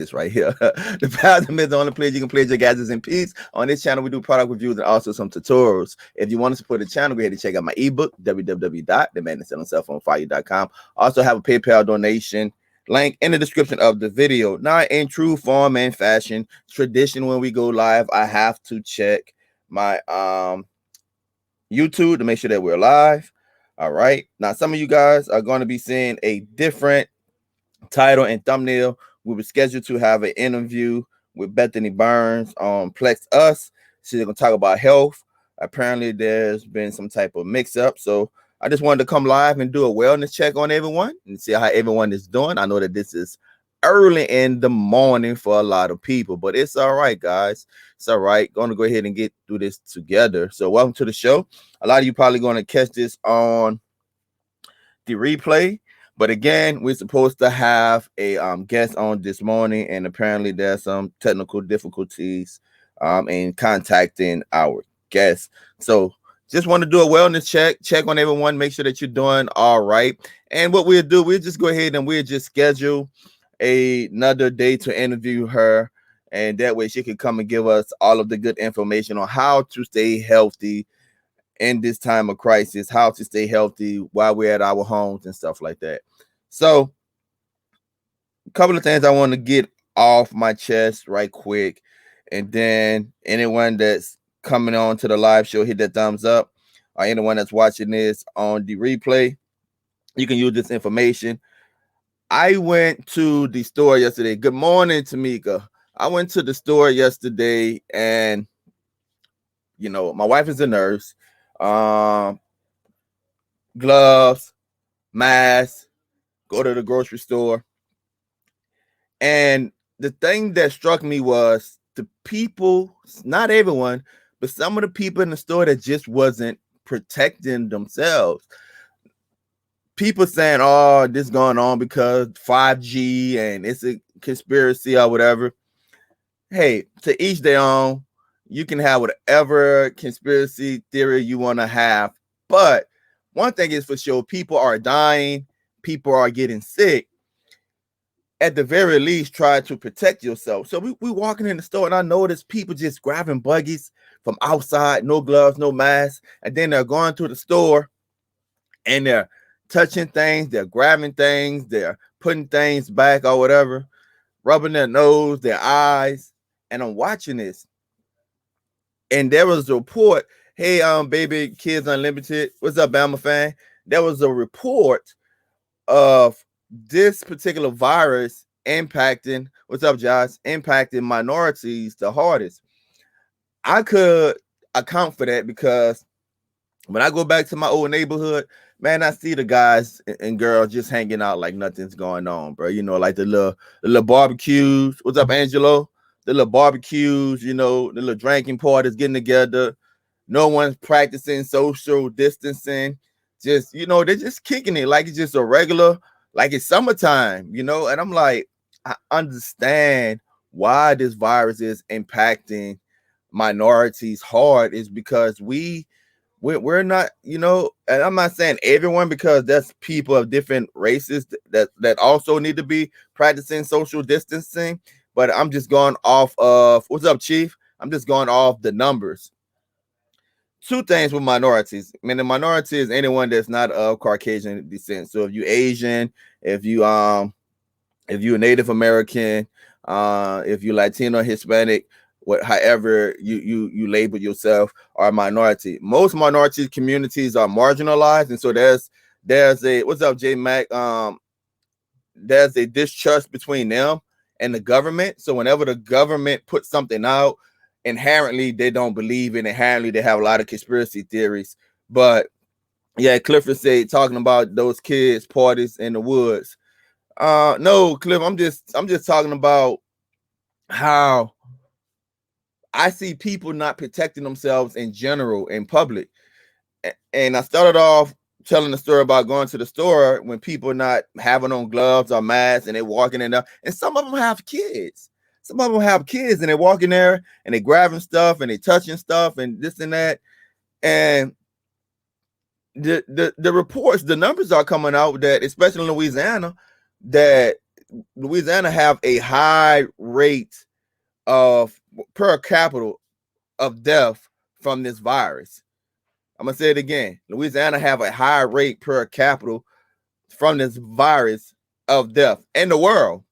this right here. The Patriot is the only place you can play your gadgets in peace. On this channel, we do product reviews and also some tutorials. If you want to support the channel, go ahead and check out my ebook, www.themadnesssellingsellphonefire.com. Also have a PayPal donation link in the description of the video. Now, in true form and fashion, tradition when we go live, I have to check my YouTube to make sure that we're live. All right. Now, some of you guys are going to be seeing a different title and thumbnail. We were scheduled to have an interview with Bethany Burns on Plex Us. She's going to talk about health. Apparently, there's been some type of mix-up. So I just wanted to come live and do a wellness check on everyone and see how everyone is doing. I know that this is early in the morning for a lot of people, but it's all right, guys. It's all right. Going to go ahead and get through this together. So welcome to the show. A lot of you probably going to catch this on the replay. But again, we're supposed to have a guest on this morning, and apparently there's some technical difficulties in contacting our guests. So just want to do a wellness check on everyone, make sure that you're doing all right. And what we'll do, we'll just go ahead and we'll just schedule another day to interview her, and that way she can come and give us all of the good information on how to stay healthy in this time of crisis, how to stay healthy while we're at our homes and stuff like that. So a couple of things I want to get off my chest right quick. And then anyone that's coming on to the live show, hit that thumbs up. Or anyone that's watching this on the replay, you can use this information. I went to the store yesterday. Good morning, Tamika. I went to the store yesterday, and, you know, my wife is a nurse. Gloves, mask, go to the grocery store. And the thing that struck me was the people, not everyone, but some of the people in the store that just wasn't protecting themselves. People saying, oh, this is going on because 5G and it's a conspiracy or whatever. Hey, to each their own. You can have whatever conspiracy theory you want to have. But one thing is for sure, people are dying. People are getting sick. At the very least, try to protect yourself. So we walking in the store, and I noticed people just grabbing buggies from outside, no gloves, no mask. And then they're going to the store, and they're touching things. They're grabbing things. They're putting things back or whatever, rubbing their nose, their eyes. And I'm watching this. And there was a report, hey, baby, Kids Unlimited, what's up, Bama fan? There was a report of this particular virus impacting, what's up, Josh, impacting minorities the hardest. I could account for that because when I go back to my old neighborhood, man, I see the guys and girls just hanging out like nothing's going on, bro. You know, like the little barbecues. What's up, Angelo? The little barbecues, you know, the little drinking parties, getting together. No one's practicing social distancing. Just, you know, they're just kicking it like it's just a regular, like it's summertime, you know. And I'm like, I understand why this virus is impacting minorities hard is because we're not, you know, and I'm not saying everyone because that's people of different races that also need to be practicing social distancing. But I'm just going off of, what's up, Chief? I'm just going off the numbers. Two things with minorities. I mean, the minority is anyone that's not of Caucasian descent. So if you Asian, if you Native American, if you Latino, Hispanic, however you label yourself, are a minority. Most minority communities are marginalized, and so there's a, what's up, J Mac? There's a distrust between them and the government. So whenever the government puts something out, inherently they don't believe it. Inherently they have a lot of conspiracy theories. But yeah, Clifford said talking about those kids' parties in the woods. No, Cliff, I'm just talking about how I see people not protecting themselves in general in public. And I started off telling the story about going to the store when people are not having on gloves or masks and they're walking in there. And some of them have kids. Some of them have kids and they walk in there and they grabbing stuff and they touching stuff and this and that. And the reports, the numbers are coming out that, especially in Louisiana, that Louisiana have a high rate of per capita of death from this virus. I'm gonna say it again. Louisiana have a high rate per capita from this virus of death in the world.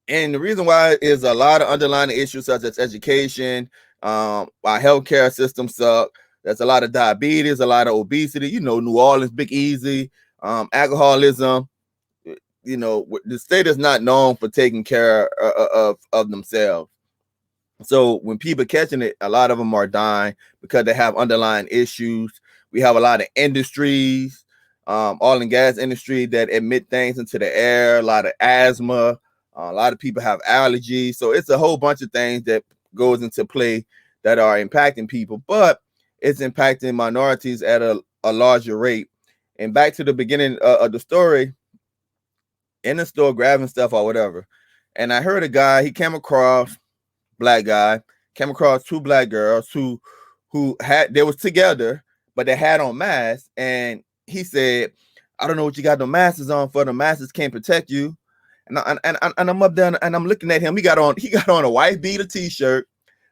And the reason why is a lot of underlying issues such as education, our healthcare system suck. There's a lot of diabetes, a lot of obesity. You know, New Orleans, Big Easy, alcoholism. You know, the state is not known for taking care of themselves. So when people catching it, a lot of them are dying because they have underlying issues. We have a lot of industries, oil and gas industry that emit things into the air, a lot of asthma, a lot of people have allergies. So it's a whole bunch of things that goes into play that are impacting people, but it's impacting minorities at a larger rate. And back to the beginning of the story, in the store grabbing stuff or whatever. And I heard a guy, he came across, black guy, came across two black girls who had, they was together, but they had on masks. And he said, I don't know what you got the masks on for. The masks can't protect you. And I'm up there and I'm looking at him. He got on a white beater t-shirt,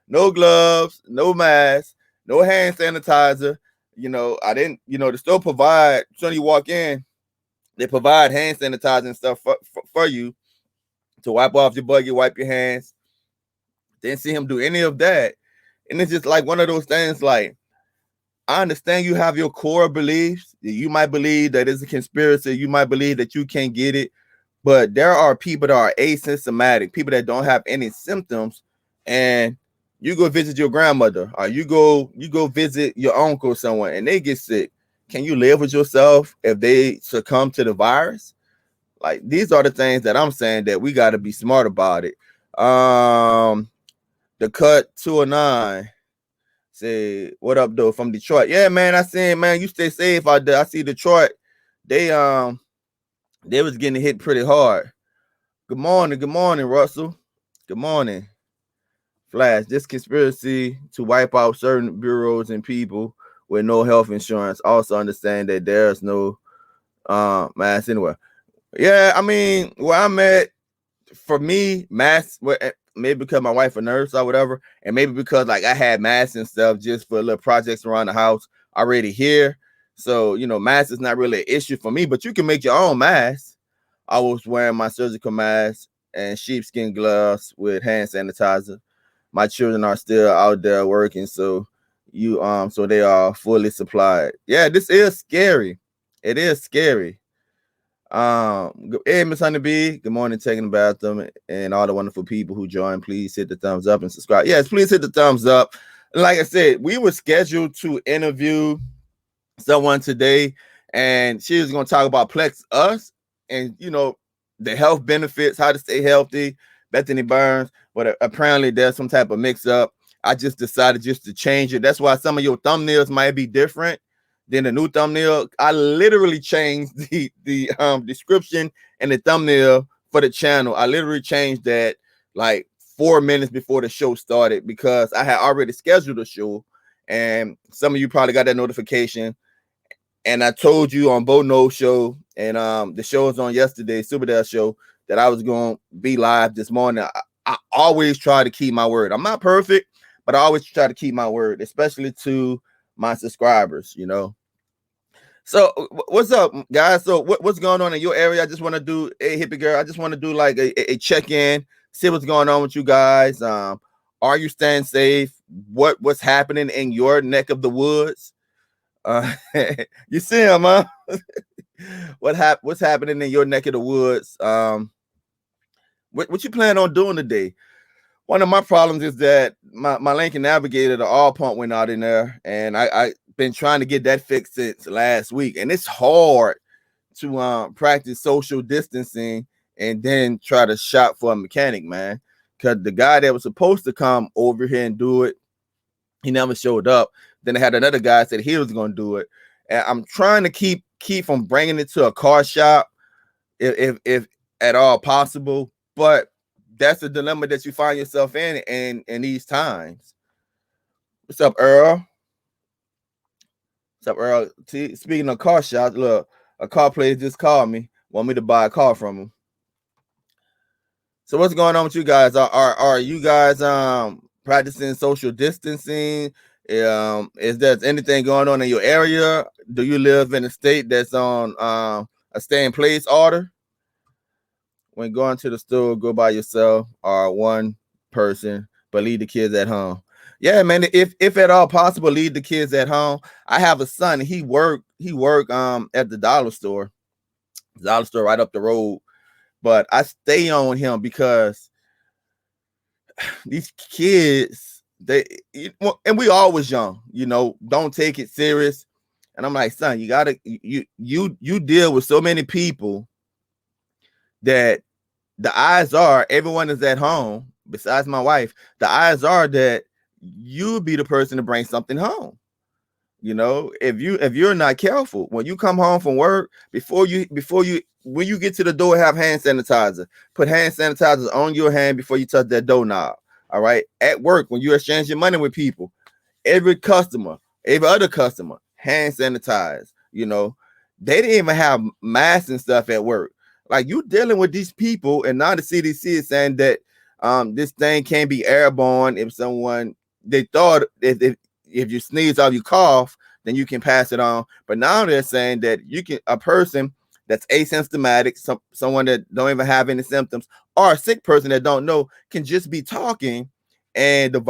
no gloves, no mask, no hand sanitizer. You know, the store provide, so you walk in, they provide hand sanitizer and stuff for you to wipe off your buggy, wipe your hands. Didn't see him do any of that. And it's just like one of those things, like, I understand you have your core beliefs. You might believe that it's a conspiracy. You might believe that you can't get it. But there are people that are asymptomatic, people that don't have any symptoms, and you go visit your grandmother or you go visit your uncle or someone and they get sick. Can you live with yourself if they succumb to the virus? Like, these are the things that I'm saying that we got to be smart about it. The cut 209 say, what up though, from Detroit? Yeah, man, I seen, man, you stay safe out there. I see Detroit. They was getting hit pretty hard. Good morning, Russell. Good morning. Flash, this conspiracy to wipe out certain bureaus and people with no health insurance. Also understand that there's no mask anywhere. Yeah, I mean, where I'm at, for me, masks, maybe because my wife a nurse or whatever, and maybe because like I had masks and stuff just for little projects around the house already here. So, you know, masks is not really an issue for me, but you can make your own mask. I was wearing my surgical mask and sheepskin gloves with hand sanitizer. My children are still out there working, so so they are fully supplied. Yeah, this is scary. It is scary. Hey, Miss Honeybee, good morning, taking the bathroom, and all the wonderful people who joined. Please hit the thumbs up and subscribe. Yes, please hit the thumbs up. Like I said, we were scheduled to interview someone today, and she was going to talk about Plex Us and, you know, the health benefits, how to stay healthy, Bethany Burns, but apparently there's some type of mix up. I just decided just to change it. That's why some of your thumbnails might be different than the new thumbnail. I literally changed the description and the thumbnail for the channel. I literally changed that like 4 minutes before the show started because I had already scheduled a show, and some of you probably got that notification. And I told you on Bono show and the show was on yesterday, Super Dale show, that I was going to be live this morning. I always try to keep my word. I'm not perfect, but I always try to keep my word, especially to my subscribers, you know. So what's up, guys? So what's going on in your area? I just want to do a hippie girl. I just want to do like a check-in, see what's going on with you guys. Are you staying safe? What's happening in your neck of the woods? You see him, huh? What's happening in your neck of the woods? What you plan on doing today? One of my problems is that my Lincoln Navigator, the all pump went out in there, and I been trying to get that fixed since last week, and it's hard to practice social distancing and then try to shop for a mechanic, man, because the guy that was supposed to come over here and do it, he never showed up. Then I had another guy said he was going to do it, and I'm trying to keep from bringing it to a car shop if at all possible, but that's the dilemma that you find yourself in these times. What's up, Earl? What's up, Earl? Speaking of car shops, look, a car player just called me, want me to buy a car from him. So what's going on with you guys? Are you guys practicing social distancing? Is there anything going on in your area? Do you live in a state that's on a stay in place order? When going to the store, go by yourself or one person, but leave the kids at home. Yeah, man. If at all possible, leave the kids at home. I have a son. He work at the dollar store right up the road. But I stay on him because these kids, and we always young, don't take it serious. And I'm like, son, you gotta you deal with so many people that the odds are everyone is at home besides my wife. The odds are that you'll be the person to bring something home. If you're not careful, when you come home from work, when you get to the door, have hand sanitizer. Put hand sanitizer on your hand before you touch that doorknob. All right. At work, when you exchange your money with people, every other customer, hand sanitize. They didn't even have masks and stuff at work. Like, you dealing with these people, and now the CDC is saying that this thing can't be airborne. They thought if you sneeze or you cough, then you can pass it on. But now they're saying that a person that's asymptomatic, someone that don't even have any symptoms, or a sick person that don't know, can just be talking, and the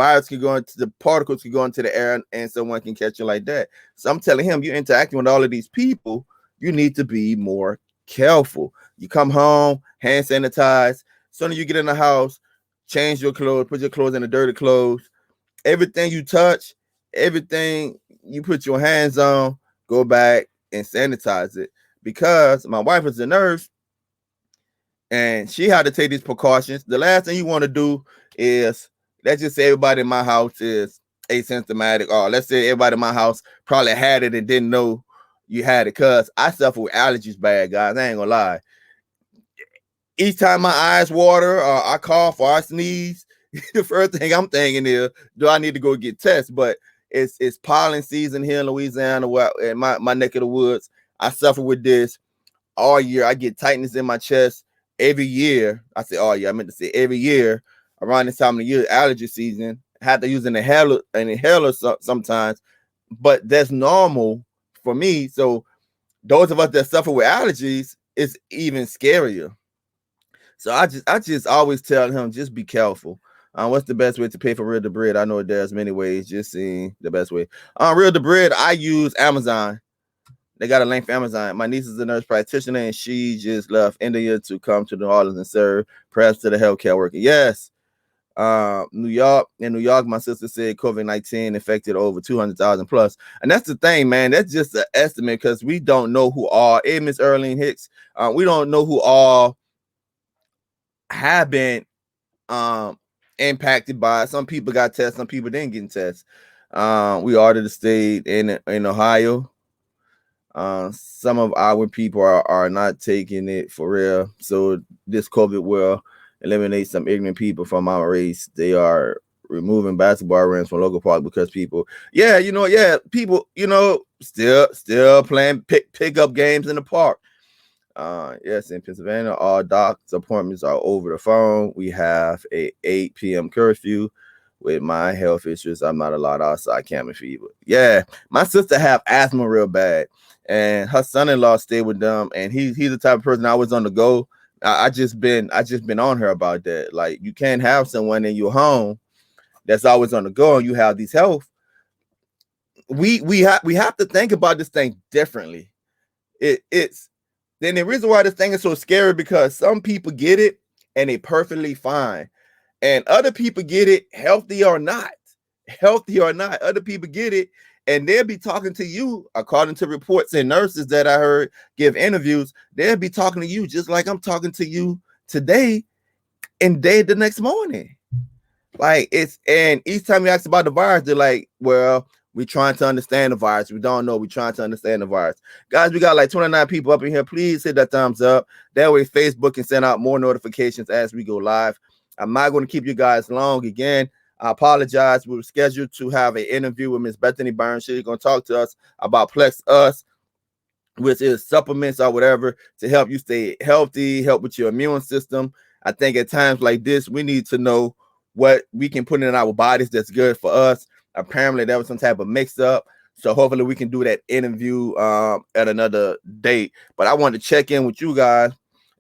particles can go into the air, and someone can catch you like that. So I'm telling him, you're interacting with all of these people, you need to be more careful. You come home, hand sanitize. Soon as you get in the house, change your clothes, put your clothes in the dirty clothes. Everything you touch, everything you put your hands on, go back and sanitize it. Because my wife is a nurse and she had to take these precautions. The last thing you want to do is, let's just say everybody in my house is asymptomatic, or let's say everybody in my house probably had it and didn't know you had it. Because I suffer with allergies bad, guys. I ain't gonna lie. Each time my eyes water or I cough or I sneeze, the first thing I'm thinking is, do I need to go get tests? But it's pollen season here in Louisiana, in my neck of the woods. I suffer with this all year. I get tightness in my chest every year. I say all year. I meant to say every year around this time of the year, allergy season. I have to use an inhaler sometimes, but that's normal for me. So those of us that suffer with allergies, it's even scarier. So I just always tell him, just be careful. What's the best way to pay for real the bread? I know there's many ways. Just seeing the best way. Real the bread, I use Amazon. They got a link for Amazon. My niece is a nurse practitioner, and she just left India to come to New Orleans and serve, perhaps to the healthcare worker. Yes. New York, my sister said COVID-19 affected over 200,000 plus. And that's the thing, man. That's just an estimate because we don't know who all, Miss Earlene Hicks, we don't know who all have been impacted by it. Some people got tests, some people didn't get tests. We are to the state in Ohio. Some of our people are not taking it for real. So this COVID will eliminate some ignorant people from our race. They are removing basketball rims from local park because people, people, still playing pick up games in the park. Yes, in Pennsylvania, all doctor's appointments are over the phone. We have a 8 p.m. curfew. With my health issues, I'm not allowed outside cabin fever. Yeah, my sister have asthma real bad, and her son-in-law stayed with them, and he's the type of person I was on the go. I just been on her about that. Like, you can't have someone in your home that's always on the go, and you have these health. We have to think about this thing differently. It's then the reason why this thing is so scary, because some people get it and they perfectly fine. And other people get it, healthy or not. Other people get it, and they'll be talking to you, according to reports and nurses that I heard give interviews. They'll be talking to you just like I'm talking to you today, and the next morning. Like, and each time you ask about the virus, they're like, well, we're trying to understand the virus. We don't know. We're trying to understand the virus. Guys, we got like 29 people up in here. Please hit that thumbs up. That way Facebook can send out more notifications as we go live. I'm not going to keep you guys long. Again, I apologize. We were scheduled to have an interview with Miss Bethany Burns. She's going to talk to us about Plex Us, which is supplements or whatever to help you stay healthy, help with your immune system. I think at times like this, we need to know what we can put in our bodies that's good for us. Apparently, there was some type of mix-up. So hopefully we can do that interview at another date. But I want to check in with you guys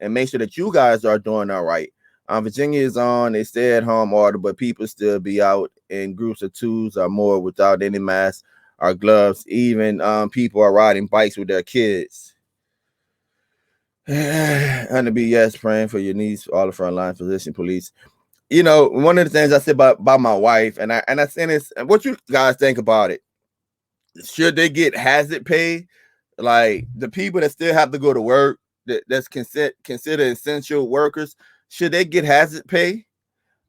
and make sure that you guys are doing all right. Virginia is on a stay-at-home order, but people still be out in groups of twos or more without any masks or gloves. Even people are riding bikes with their kids. And to be yes, praying for your needs, all the frontline physician, police. You know, one of the things I said about my wife, and I said this, and what you guys think about it? Should they get hazard pay? Like the people that still have to go to work, that's considered essential workers, should they get hazard pay?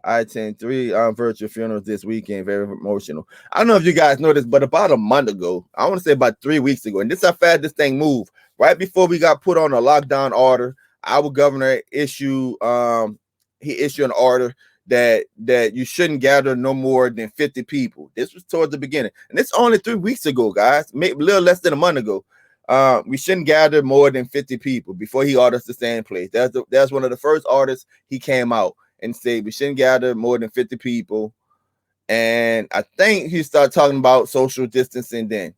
I attend 3 virtual funerals this weekend, very emotional. I don't know if you guys know this, but about a month ago, I want to say about 3 weeks ago, and this is how fast this thing moved. Right before we got put on a lockdown order, our governor issued an order that you shouldn't gather no more than 50 people. This was towards the beginning, and it's only 3 weeks ago, guys, maybe a little less than a month ago. We shouldn't gather more than 50 people before he ordered us to stay in place. That's one of the first orders he came out and said we shouldn't gather more than 50 people. And I think he started talking about social distancing then.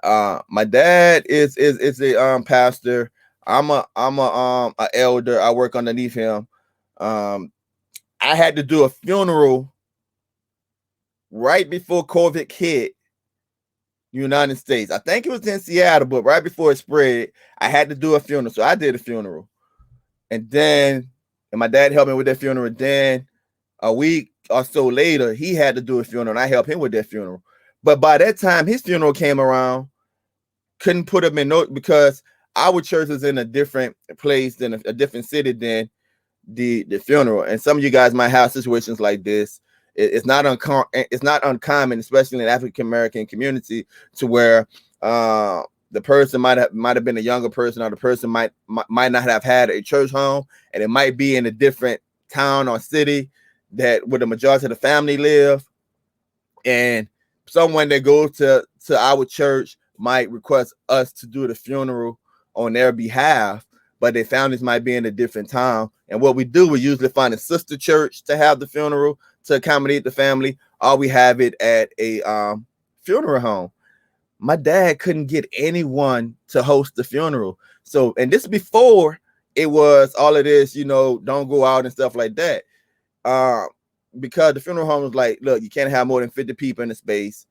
My dad is a pastor. I'm a elder. I work underneath him. I had to do a funeral right before COVID hit United States. I think it was in Seattle, but right before it spread, I had to do a funeral. So I did a funeral. And my dad helped me with that funeral. Then a week or so later, he had to do a funeral, and I helped him with that funeral. But by that time, his funeral came around, couldn't put him in note because our church is in a different place than a different city than the funeral. And some of you guys might have situations like this. It's not uncommon, especially in the African American community, to where the person might have been a younger person, or the person might not have had a church home, and it might be in a different town or city that where the majority of the family live. And someone that goes to our church might request us to do the funeral on their behalf, but their families might be in a different town. And what we do, we usually find a sister church to have the funeral to accommodate the family, or we have it at a funeral home. My dad couldn't get anyone to host the funeral. So, and this before it was all of this, don't go out and stuff like that. Because the funeral home was like, look, you can't have more than 50 people in the space.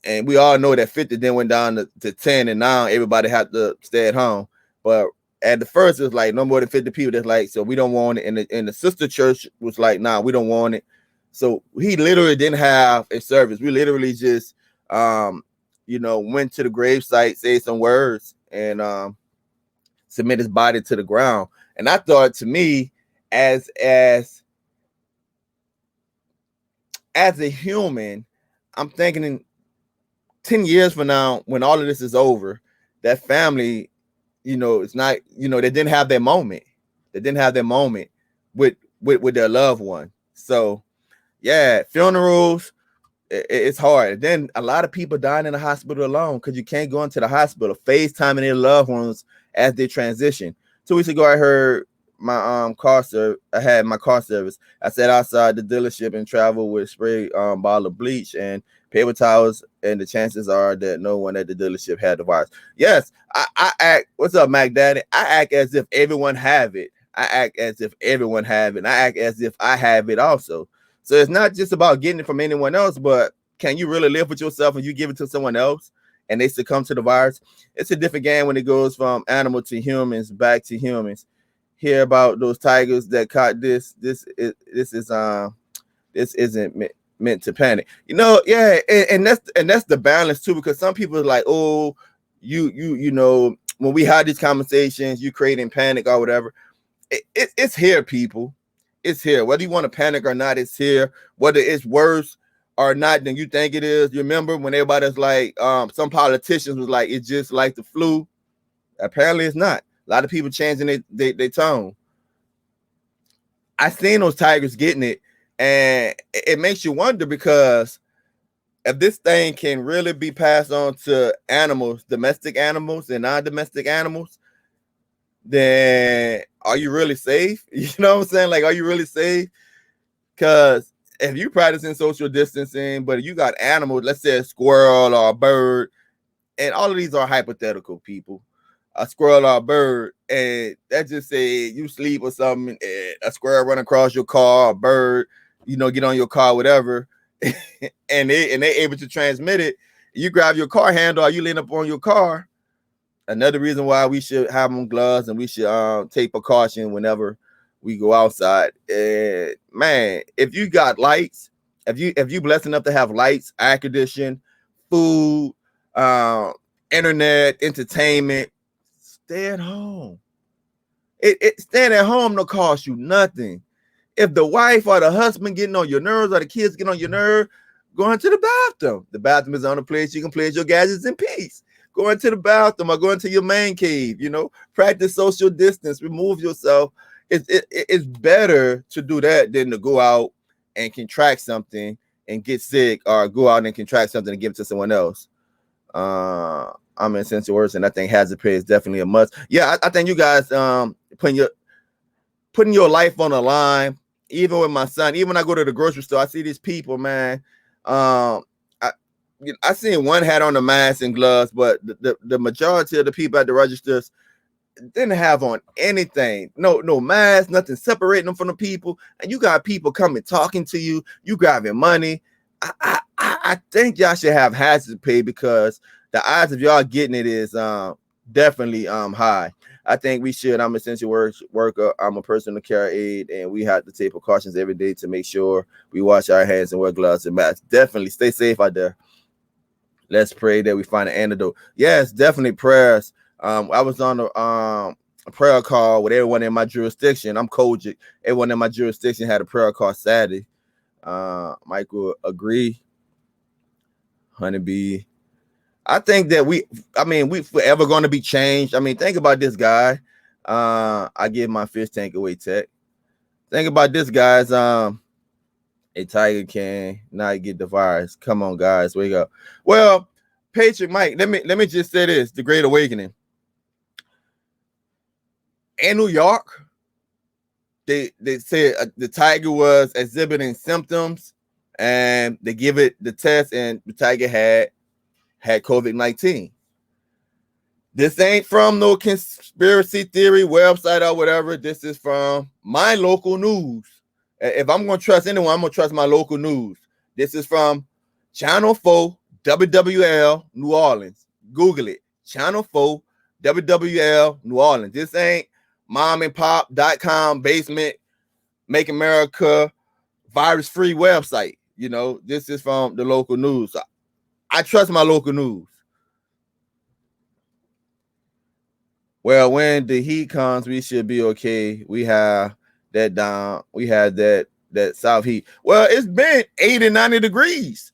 And we all know that 50 then went down to 10, and now everybody had to stay at home. But at the first, it was like no more than 50 people. That's like, so we don't want it. And the sister church was like, nah, we don't want it. So he literally didn't have a service. We literally just, went to the gravesite, said some words, and submit his body to the ground. And I thought, to me, as a human, I'm thinking in 10 years from now, when all of this is over, that family, it's not, they didn't have their moment. They didn't have their moment with their loved one. So, yeah, funerals, it's hard. Then a lot of people dying in the hospital alone because you can't go into the hospital, FaceTiming their loved ones as they transition. 2 weeks ago, I heard my car service. I had my car service. I sat outside the dealership and traveled with a spray bottle of bleach and paper towels, and the chances are that no one at the dealership had the virus. Yes, I act. What's up, Mac Daddy? I act as if everyone have it. I act as if everyone have it. And I act as if I have it also. So it's not just about getting it from anyone else, but can you really live with yourself and you give it to someone else and they succumb to the virus? It's a different game when it goes from animal to humans, back to humans. Hear about those tigers that caught this. This isn't meant to panic. Yeah, and that's the balance too, because some people are like, oh, when we have these conversations, you creating panic or whatever. It's here, people. It's here. Whether you want to panic or not, it's here. Whether it's worse or not than you think it is. You remember when everybody's like, some politicians was like, it's just like the flu. Apparently it's not. A lot of people changing their tone. I seen those tigers getting it, and it makes you wonder, because if this thing can really be passed on to animals, domestic animals and non-domestic animals, then are you really safe? You know what I'm saying? Like, are you really safe? Because if you practicing social distancing, but you got animals, let's say a squirrel or a bird, and all of these are hypothetical, people. A squirrel or a bird, and that just say you sleep or something, and a squirrel run across your car, a bird, get on your car, whatever, and they able to transmit it. You grab your car handle, or you lean up on your car. Another reason why we should have on gloves and we should take precaution whenever we go outside. And man, if you got lights, if you blessed enough to have lights, air conditioning, food, internet, entertainment, stay at home. Staying at home don't cost you nothing. If the wife or the husband getting on your nerves or the kids getting on your nerve, go into the bathroom. The bathroom is on a place you can place your gadgets in peace. Go into the bathroom or go into your man cave, practice social distance, remove yourself. It's better to do that than to go out and contract something and get sick, or go out and contract something and give it to someone else. I'm in sense of words, and I think hazard pay is definitely a must. Yeah, I think you guys putting your life on the line. Even with my son, even when I go to the grocery store, I see these people, man. I seen one had on a mask and gloves, but the majority of the people at the registers didn't have on anything. No mask, nothing separating them from the people. And you got people coming talking to you. You grabbing money. I think y'all should have hazard pay, because the odds of y'all getting it is definitely high. I think we should. I'm an essential worker. I'm a personal care aide, and we have to take precautions every day to make sure we wash our hands and wear gloves and masks. Definitely stay safe out there. Let's pray that we find an antidote. Yes, definitely prayers. I was on a prayer call with everyone in my jurisdiction. I'm Kojic. Everyone in my jurisdiction had a prayer call Saturday. Michael agree. Honeybee. I think that we forever going to be changed. Think about this guy. I give my fish tank away tech. Think about this, guys. A tiger can not get the virus. Come on, guys, wake up. Well, Patriot Mike, let me just say this: the Great Awakening in New York, they said the tiger was exhibiting symptoms, and they give it the test, and the tiger had COVID-19. This ain't from no conspiracy theory website or whatever. This is from my local news. If I'm going to trust anyone, I'm going to trust my local news. This is from Channel 4 WWL New Orleans. Google it. Channel 4 WWL New Orleans. This ain't momandpop.com basement make America virus-free website. This is from the local news. I trust my local news. Well, when the heat comes, we should be okay. We have that down. We had that south heat. Well, it's been 80, 90 degrees.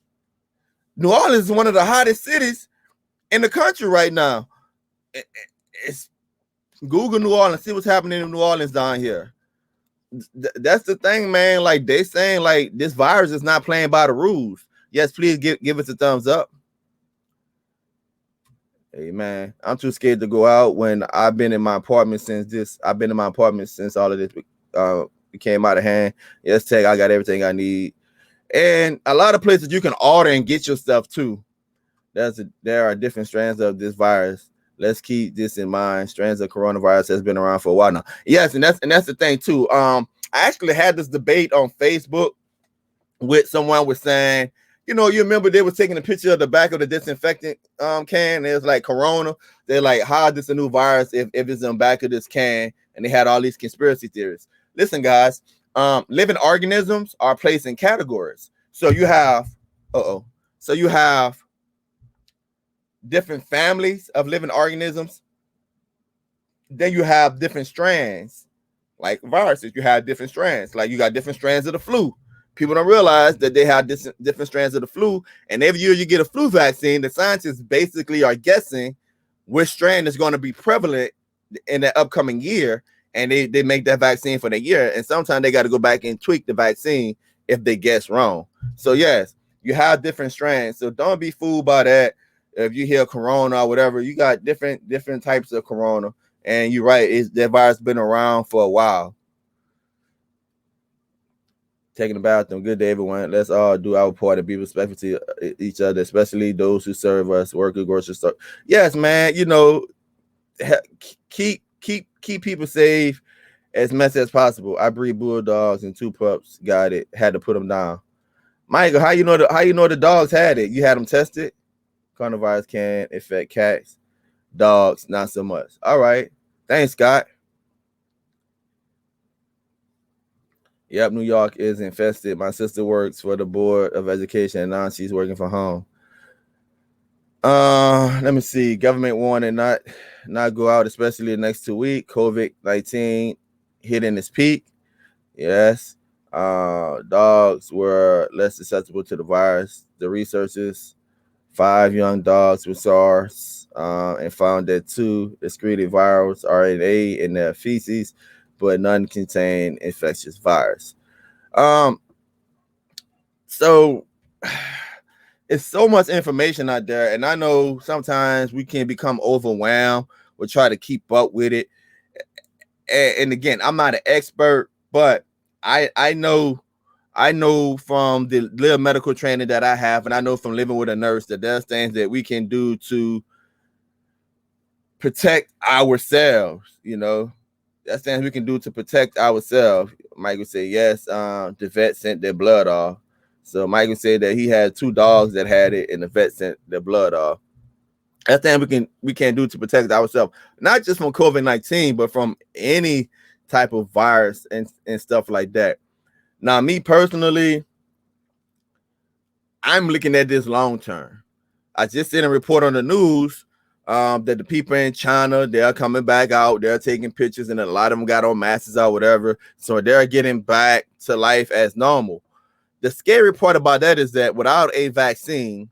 New Orleans is one of the hottest cities in the country right now. It's Google New Orleans, see what's happening in New Orleans down here. That's the thing, man. Like, they saying, like, this virus is not playing by the rules. Yes, please give us a thumbs up. Hey, man, I'm too scared to go out when I've been in my apartment since all of this it came out of hand. Yes, Tech, I got everything I need. And a lot of places you can order and get your stuff too. There are different strands of this virus. Let's keep this in mind. Strands of coronavirus has been around for a while now. Yes, and that's the thing too. I actually had this debate on Facebook with someone was saying, you remember they were taking a picture of the back of the disinfectant can, and it was like Corona. They're like, how is this a new virus if it's in the back of this can? And they had all these conspiracy theories. Listen, guys, living organisms are placed in categories. So you have, different families of living organisms. Then you have different strands, like viruses. You have different strands, like you got different strands of the flu. People don't realize that they have different strands of the flu. And every year you get a flu vaccine, the scientists basically are guessing which strand is going to be prevalent in the upcoming year. And they make that vaccine for the year. And sometimes they got to go back and tweak the vaccine if they guess wrong. So, yes, you have different strands. So don't be fooled by that. If you hear corona or whatever, you got different types of corona. And you're right, that virus been around for a while. Taking a bathroom. Good day, everyone. Let's all do our part and be respectful to each other, especially those who serve us, work at grocery store. Yes, man. You know, keep people safe as much as possible. I breed bulldogs and 2 pups. Got it. Had to put them down. Michael, how you know the dogs had it? You had them tested? Coronavirus can affect cats, dogs, not so much. All right. Thanks, Scott. Yep, New York is infested. My sister works for the Board of Education, and now she's working from home. Let me see. Government warning not go out, especially the next 2 weeks. COVID-19 hitting its peak. Yes. Dogs were less susceptible to the virus. The researchers, 5 young dogs with SARS, and found that 2 excreted virus RNA in their feces, but none contain infectious virus. So it's so much information out there, and I know sometimes we can become overwhelmed. We'll try to keep up with it. And again, I'm not an expert, but I know from the little medical training that I have, and I know from living with a nurse that there's things that we can do to protect ourselves. You know, that's things we can do to protect ourselves. Michael said yes. The vet sent their blood off. So Michael said that he had 2 dogs that had it, and the vet sent their blood off. That's thing we can do to protect ourselves, not just from COVID-19, but from any type of virus and stuff like that. Now, me personally, I'm looking at this long term. I just did a report on the news that the people in China, they're coming back out, they're taking pictures, and a lot of them got on masks or whatever. So they're getting back to life as normal. The scary part about that is that without a vaccine,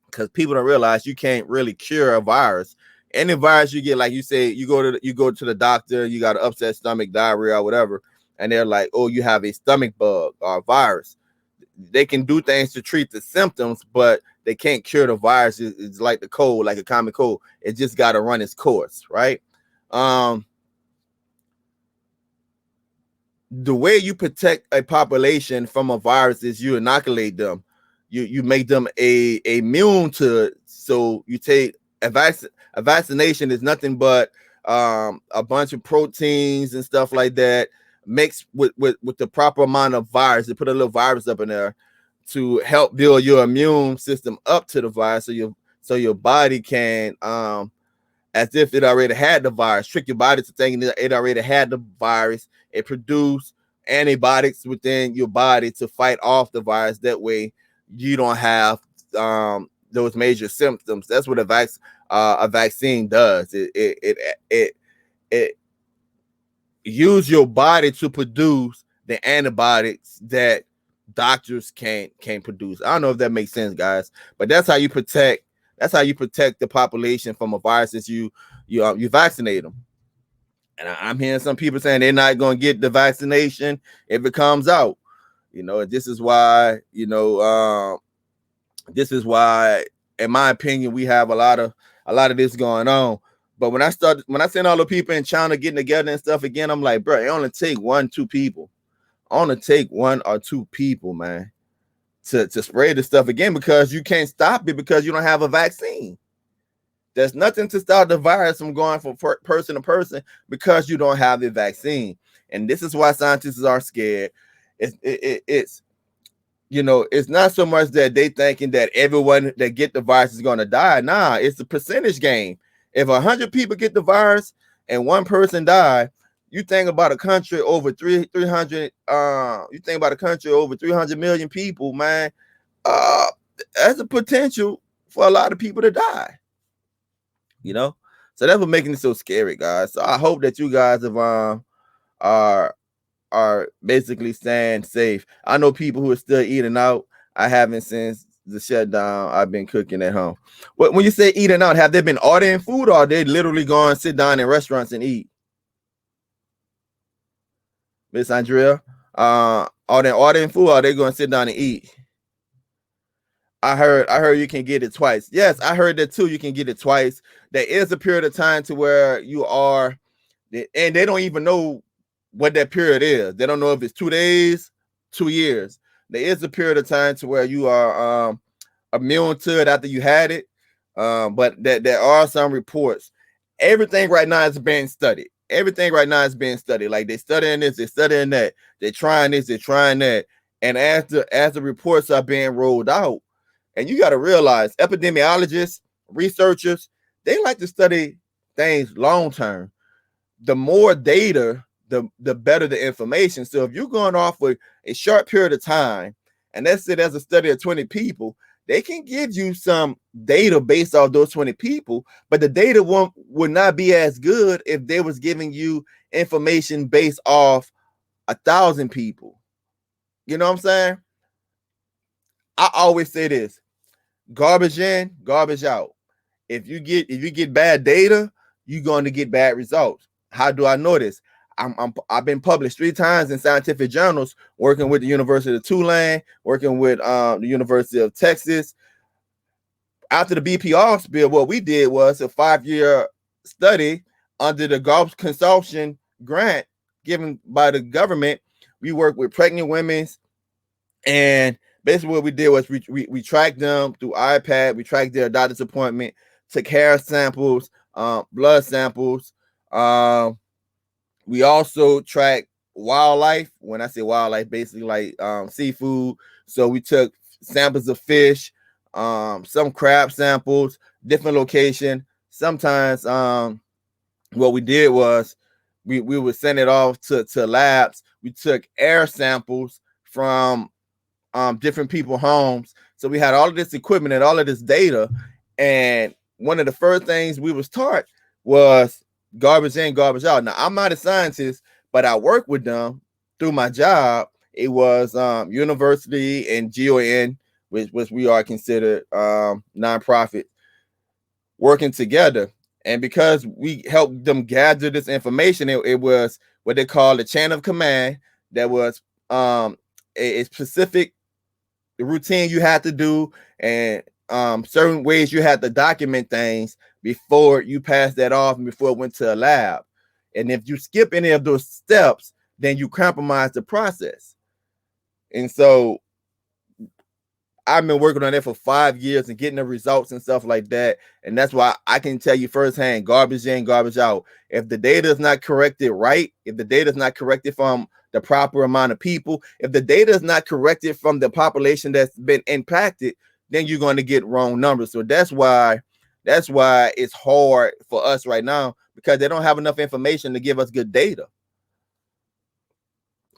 because people don't realize you can't really cure a virus. Any virus you get, like you say, you go to the doctor, you got an upset stomach, diarrhea, or whatever, and they're like, oh, you have a stomach bug or a virus. They can do things to treat the symptoms, but they can't cure the virus. It's like the cold, like a common cold. It just got to run its course, right? The way you protect a population from a virus is you inoculate them. You make them immune to it. So you take a vaccination is nothing but a bunch of proteins and stuff like that mixed with the proper amount of virus. They put a little virus up in there to help build your immune system up to the virus, so your body can as if it already had the virus, trick your body to thinking that it already had the virus. It produced antibiotics within your body to fight off the virus. That way you don't have those major symptoms. That's what a vaccine does. It use your body to produce the antibiotics that doctors can't produce. I don't know if that makes sense, guys, but that's how you protect the population from a virus. Is you vaccinate them. And I'm hearing some people saying they're not going to get the vaccination if it comes out. You know, this is why, in my opinion, we have a lot of this going on. But when I seen all the people in China getting together and stuff again, I'm like, bro, it only take 1-2 people. Only take 1 or 2 people, man, to spread this stuff again, because you can't stop it because you don't have a vaccine. There's nothing to stop the virus from going from person to person because you don't have the vaccine. And this is why scientists are scared. It's not so much that they thinking that everyone that get the virus is going to die. Nah, it's a percentage game. If 100 people get the virus and 1 person die, you think about a country over 300. You think about a country over 300 million people, man. That's a potential for a lot of people to die. You know, so that's what making it so scary, guys. So I hope that you guys have are basically staying safe. I know people who are still eating out. I haven't since the shutdown. I've been cooking at home. When you say eating out, have they been ordering food, or are they literally going to sit down in restaurants and eat? Miss Andrea, are they ordering food, or are they going to sit down and eat? I heard you can get it twice. Yes, I heard that too. You can get it twice. There is a period of time to where you are, and they don't even know what that period is. They don't know if it's 2 days, 2 years. There is a period of time to where you are immune to it after you had it. But that there are some reports. Everything right now is being studied. Everything right now is being studied. Like they studying this, they're studying that, they're trying this, they're trying that. And as the reports are being rolled out, and you got to realize epidemiologists, researchers, they like to study things long term. The more data, the better the information. So if you're going off with a short period of time, and let's say there's a study of 20 people, they can give you some data based off those 20 people, but the data would not be as good if they was giving you information based off 1,000 people. You know what I'm saying? I always say this: garbage in, garbage out. If you get bad data, you're going to get bad results. How do I know this? I've been published 3 times in scientific journals, working with the University of Tulane, working with the University of Texas. After the BPR spill, what we did was a 5-year study under the Gulf Consortium grant given by the government. We worked with pregnant women, and basically what we did was we tracked them through iPad. We tracked their doctor's appointment, took hair samples, blood samples. We also tracked wildlife. When I say wildlife, basically like seafood. So we took samples of fish, some crab samples, different location. Sometimes what we did was we would send it off to labs. We took air samples from different people's homes. So we had all of this equipment and all of this data. And one of the first things we was taught was garbage in, garbage out. Now, I'm not a scientist, but I work with them through my job. It was university and GON, which we are considered nonprofit, working together. And because we helped them gather this information, it was what they call the chain of command. That was a specific routine you had to do, and certain ways you had to document things before you pass that off and before it went to a lab. And if you skip any of those steps, then you compromise the process. And so I've been working on it for 5 years and getting the results and stuff like that. And that's why I can tell you firsthand, garbage in, garbage out. If the data is not corrected right, if the data is not corrected from the proper amount of people, if the data is not corrected from the population that's been impacted, then you're going to get wrong numbers. So that's why it's hard for us right now, because they don't have enough information to give us good data.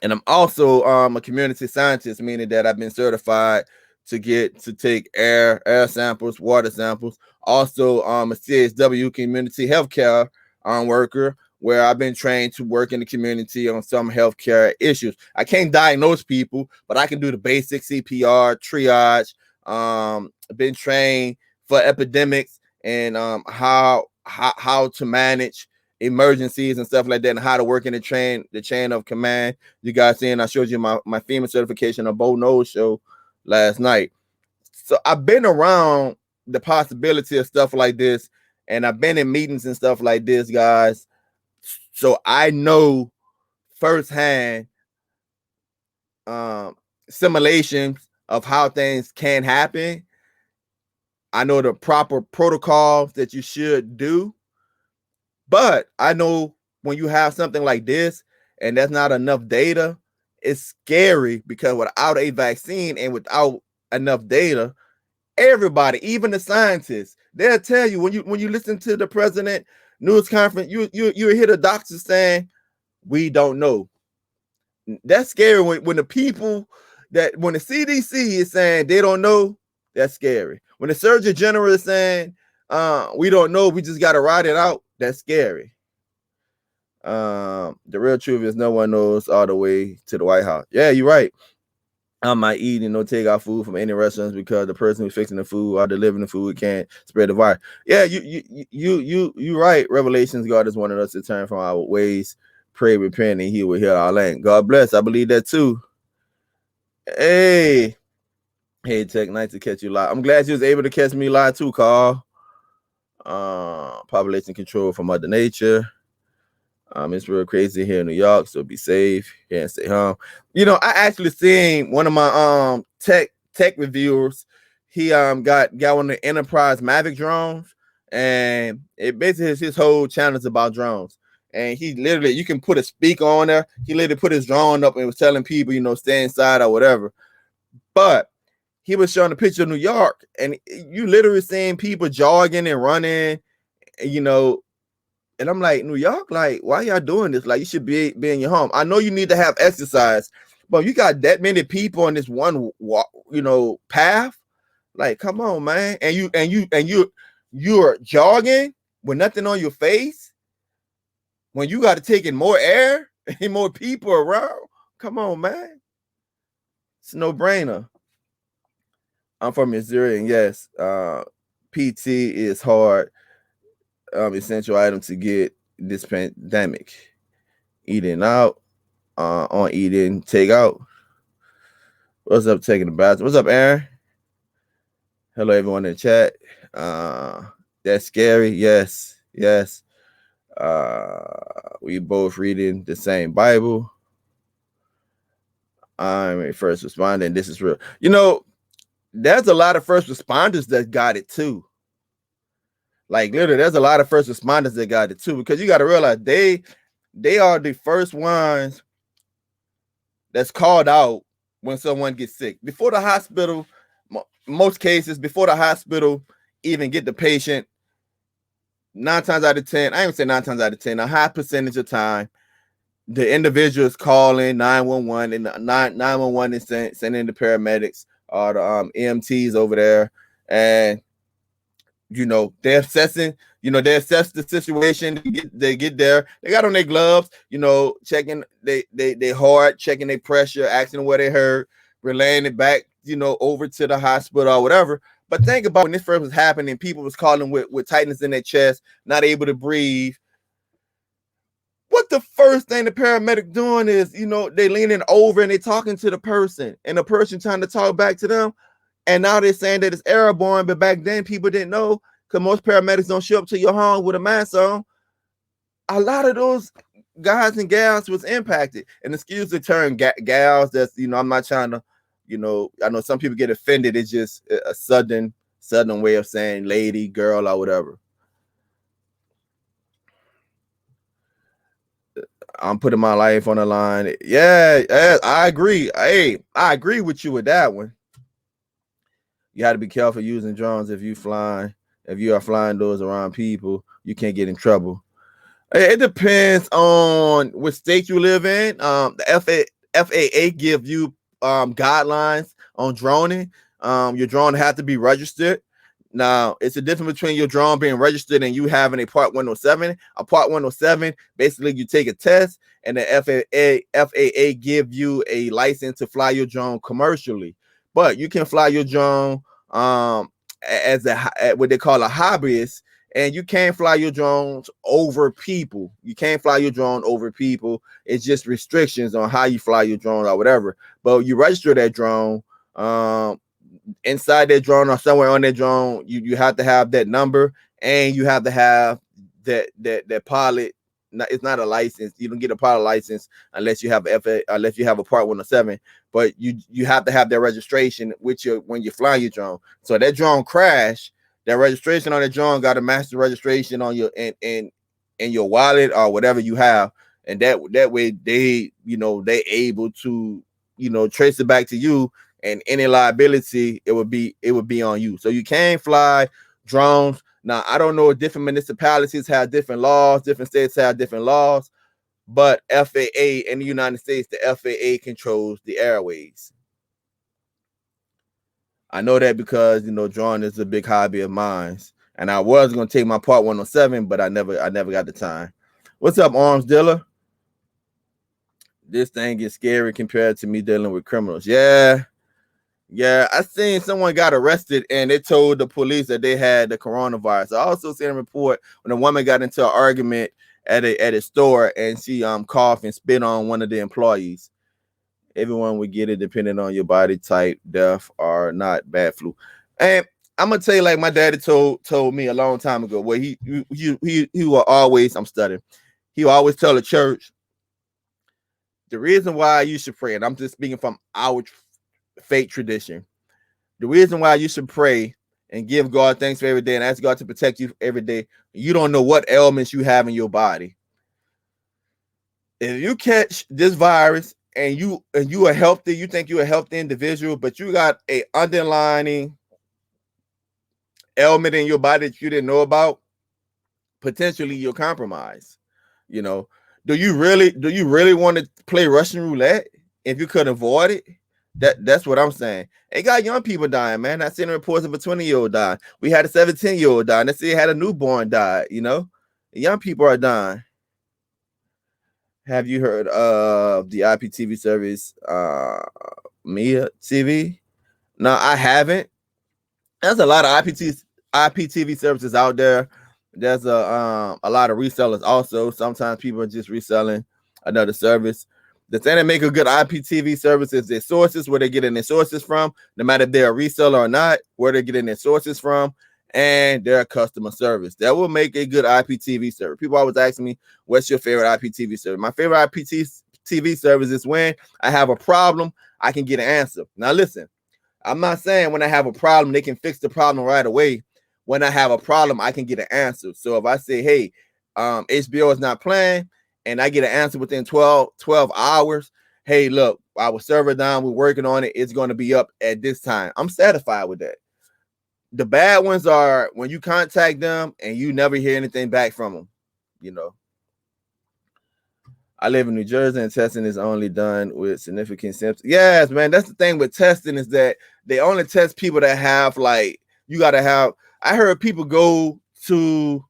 And I'm also a community scientist, meaning that I've been certified to take air samples, water samples. Also, a CSW community healthcare worker, where I've been trained to work in the community on some healthcare issues. I can't diagnose people, but I can do the basic CPR, triage. I've been trained for epidemics and how to manage emergencies and stuff like that, and how to work in the chain of command. You guys seen, I showed you my FEMA certification on Bo Nose show last night. So I've been around the possibility of stuff like this, and I've been in meetings and stuff like this, guys. So I know firsthand simulations of how things can happen. I know the proper protocols that you should do. But I know when you have something like this and there's not enough data, it's scary, because without a vaccine and without enough data, everybody, even the scientists, they'll tell you, when you listen to the president news conference, you hear the doctors saying, we don't know. That's scary when the people when the CDC is saying they don't know, that's scary. When the Surgeon General is saying we don't know, we just got to ride it out, that's scary. The real truth is no one knows all the way to the White House. Yeah, you're right. I'm not eating or take out food from any restaurants, because the person who's fixing the food or delivering the food can't spread the virus. Yeah, you right. Revelations, God has wanted us to turn from our ways, pray, repent, and He will heal our land. God bless. I believe that too. Hey, Hey, Tech, nice to catch you live. I'm glad you was able to catch me live too, Carl. Population control from Mother Nature. It's real crazy here in New York, so be safe. Can't stay home. You know, I actually seen one of my tech reviewers. He got one of the Enterprise Mavic drones, and it basically is his whole channel is about drones. And he literally, you can put a speaker on there. He literally put his drone up and was telling people, you know, stay inside or whatever. But he was showing a picture of New York, and you literally seeing people jogging and running, you know. And I'm like, New York, like, why y'all doing this? Like, you should be in your home. I know you need to have exercise, but you got that many people on this one walk, you know, path. Like, come on, man. And you're jogging with nothing on your face when you got to take in more air and more people around. Come on, man. It's a no-brainer. I'm from Missouri, and yes, PT is hard. Essential item to get this pandemic. Eating out, on eating takeout. What's up, taking the bathroom? What's up, Aaron? Hello, everyone in the chat. That's scary. Yes. We both reading the same Bible. I'm a first responder, and this is real. You know, there's a lot of first responders that got it too. Like literally, there's a lot of first responders that got it too, because you got to realize they are the first ones that's called out when someone gets sick. Before the hospital, most cases, before the hospital even get the patient, 9 times out of 10, I ain't gonna say 9 times out of 10, a high percentage of time, the individual is calling 911, and 911 is sending the paramedics or the EMTs over there, and you know, they're assessing, you know, they assess the situation. They get there. They got on their gloves, you know, checking they heart, checking their pressure, asking where they hurt, relaying it back, you know, over to the hospital or whatever. But think about when this first was happening, people was calling with tightness in their chest, not able to breathe. What the first thing the paramedic doing is, you know, they leaning over and they talking to the person, and the person trying to talk back to them. And now they're saying that it's airborne, but back then people didn't know, because most paramedics don't show up to your home with a mask on. A lot of those guys and gals was impacted. And excuse the term gals, that's, you know, I'm not trying to, you know, I know some people get offended. It's just a southern way of saying lady, girl, or whatever. I'm putting my life on the line. Yeah, I agree. Hey, I agree with you with that one. You have to be careful using drones if you are flying those around people. You can't get in trouble. It depends on what state you live in. The FAA give you guidelines on droning. Your drone has to be registered. Now, it's a difference between your drone being registered and you having a Part 107. A Part 107, basically you take a test, and the FAA give you a license to fly your drone commercially. But you can fly your drone as what they call a hobbyist, and you can't fly your drones over people. You can't fly your drone over people. It's just restrictions on how you fly your drone or whatever. But you register that drone inside that drone or somewhere on that drone. You have to have that number, and you have to have that pilot. It's not a license. You don't get a pilot license unless you have a Part 107. But you have to have that registration with you when you're flying your drone. So that drone crash, that registration on the drone got a master registration on your in your wallet or whatever you have, and that way they able to trace it back to you, and any liability it would be on you. So you can't fly drones. Now, I don't know if different municipalities have different laws, different states have different laws, but FAA in the United States, the FAA controls the airways. I know that because drawing is a big hobby of mine, and I was gonna take my Part 107, but I never got the time. What's up, arms dealer? This thing gets scary compared to me dealing with criminals. Yeah, I seen someone got arrested and they told the police that they had the coronavirus. I also seen a report when a woman got into an argument at a store and she coughed and spit on one of the employees. Everyone would get it depending on your body type, deaf or not. Bad flu. And I'm gonna tell you, like my daddy told me a long time ago, where he will always, I'm studying, he will always tell the church, the reason why you should pray, and I'm just speaking from our faith tradition, the reason why you should pray and give God thanks for every day and ask God to protect you every day, you don't know what ailments you have in your body. If you catch this virus and you are healthy, you think you're a healthy individual, but you got a underlying ailment in your body that you didn't know about, potentially you're compromised. You know, do you really want to play Russian roulette if you could avoid it? That's what I'm saying. They got young people dying, man. I seen reports of a 20-year-old die. We had a 17-year-old die. Let's see, had a newborn die. You know, young people are dying. Have you heard of the IPTV service, Mia TV? No, I haven't. There's a lot of IPTV services out there. There's a lot of resellers also. Sometimes people are just reselling another service. The thing that make a good IPTV service is their sources, where they're getting their sources from, no matter if they're a reseller or not, where they're getting their sources from, and their customer service. That will make a good IPTV service. People always ask me, what's your favorite IPTV service? My favorite IPTV service is when I have a problem, I can get an answer. Now listen, I'm not saying when I have a problem, they can fix the problem right away. When I have a problem, I can get an answer. So if I say, hey, HBO is not playing, and I get an answer within 12 hours, hey, look, our server down, we're working on it, it's going to be up at this time. I'm satisfied with that. The bad ones are when you contact them and you never hear anything back from them. You know, I live in New Jersey and testing is only done with significant symptoms. Yes, man, that's the thing with testing, is that they only test people that have, like, you got to have, I heard people go to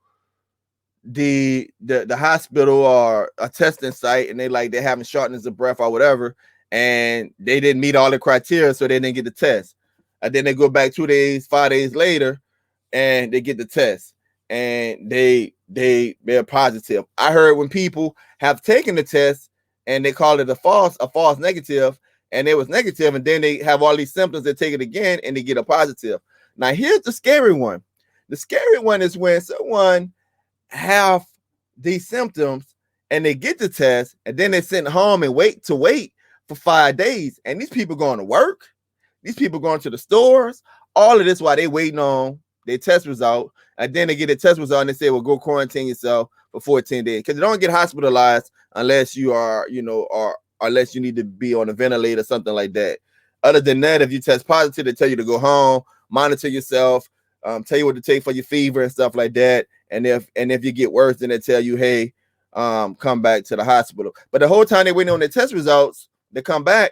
the hospital or a testing site and they're having shortness of breath or whatever, and they didn't meet all the criteria, so they didn't get the test. And then they go back 2 days, 5 days later, and they get the test, and they're positive. I heard when people have taken the test and they call it a false negative, and it was negative, and then they have all these symptoms, they take it again and they get a positive. Now here's the scary one. The scary one is when someone have these symptoms and they get the test and then they sent home and wait for 5 days, and these people going to work, these people going to the stores, all of this while they waiting on their test result, and then they get a test result and they say, well, go quarantine yourself for 14 days, because you don't get hospitalized unless you are, or unless you need to be on a ventilator or something like that. Other than that, if you test positive, they tell you to go home, monitor yourself, tell you what to take for your fever and stuff like that. And if you get worse, then they tell you, hey, come back to the hospital. But the whole time they waiting on their test results, they come back,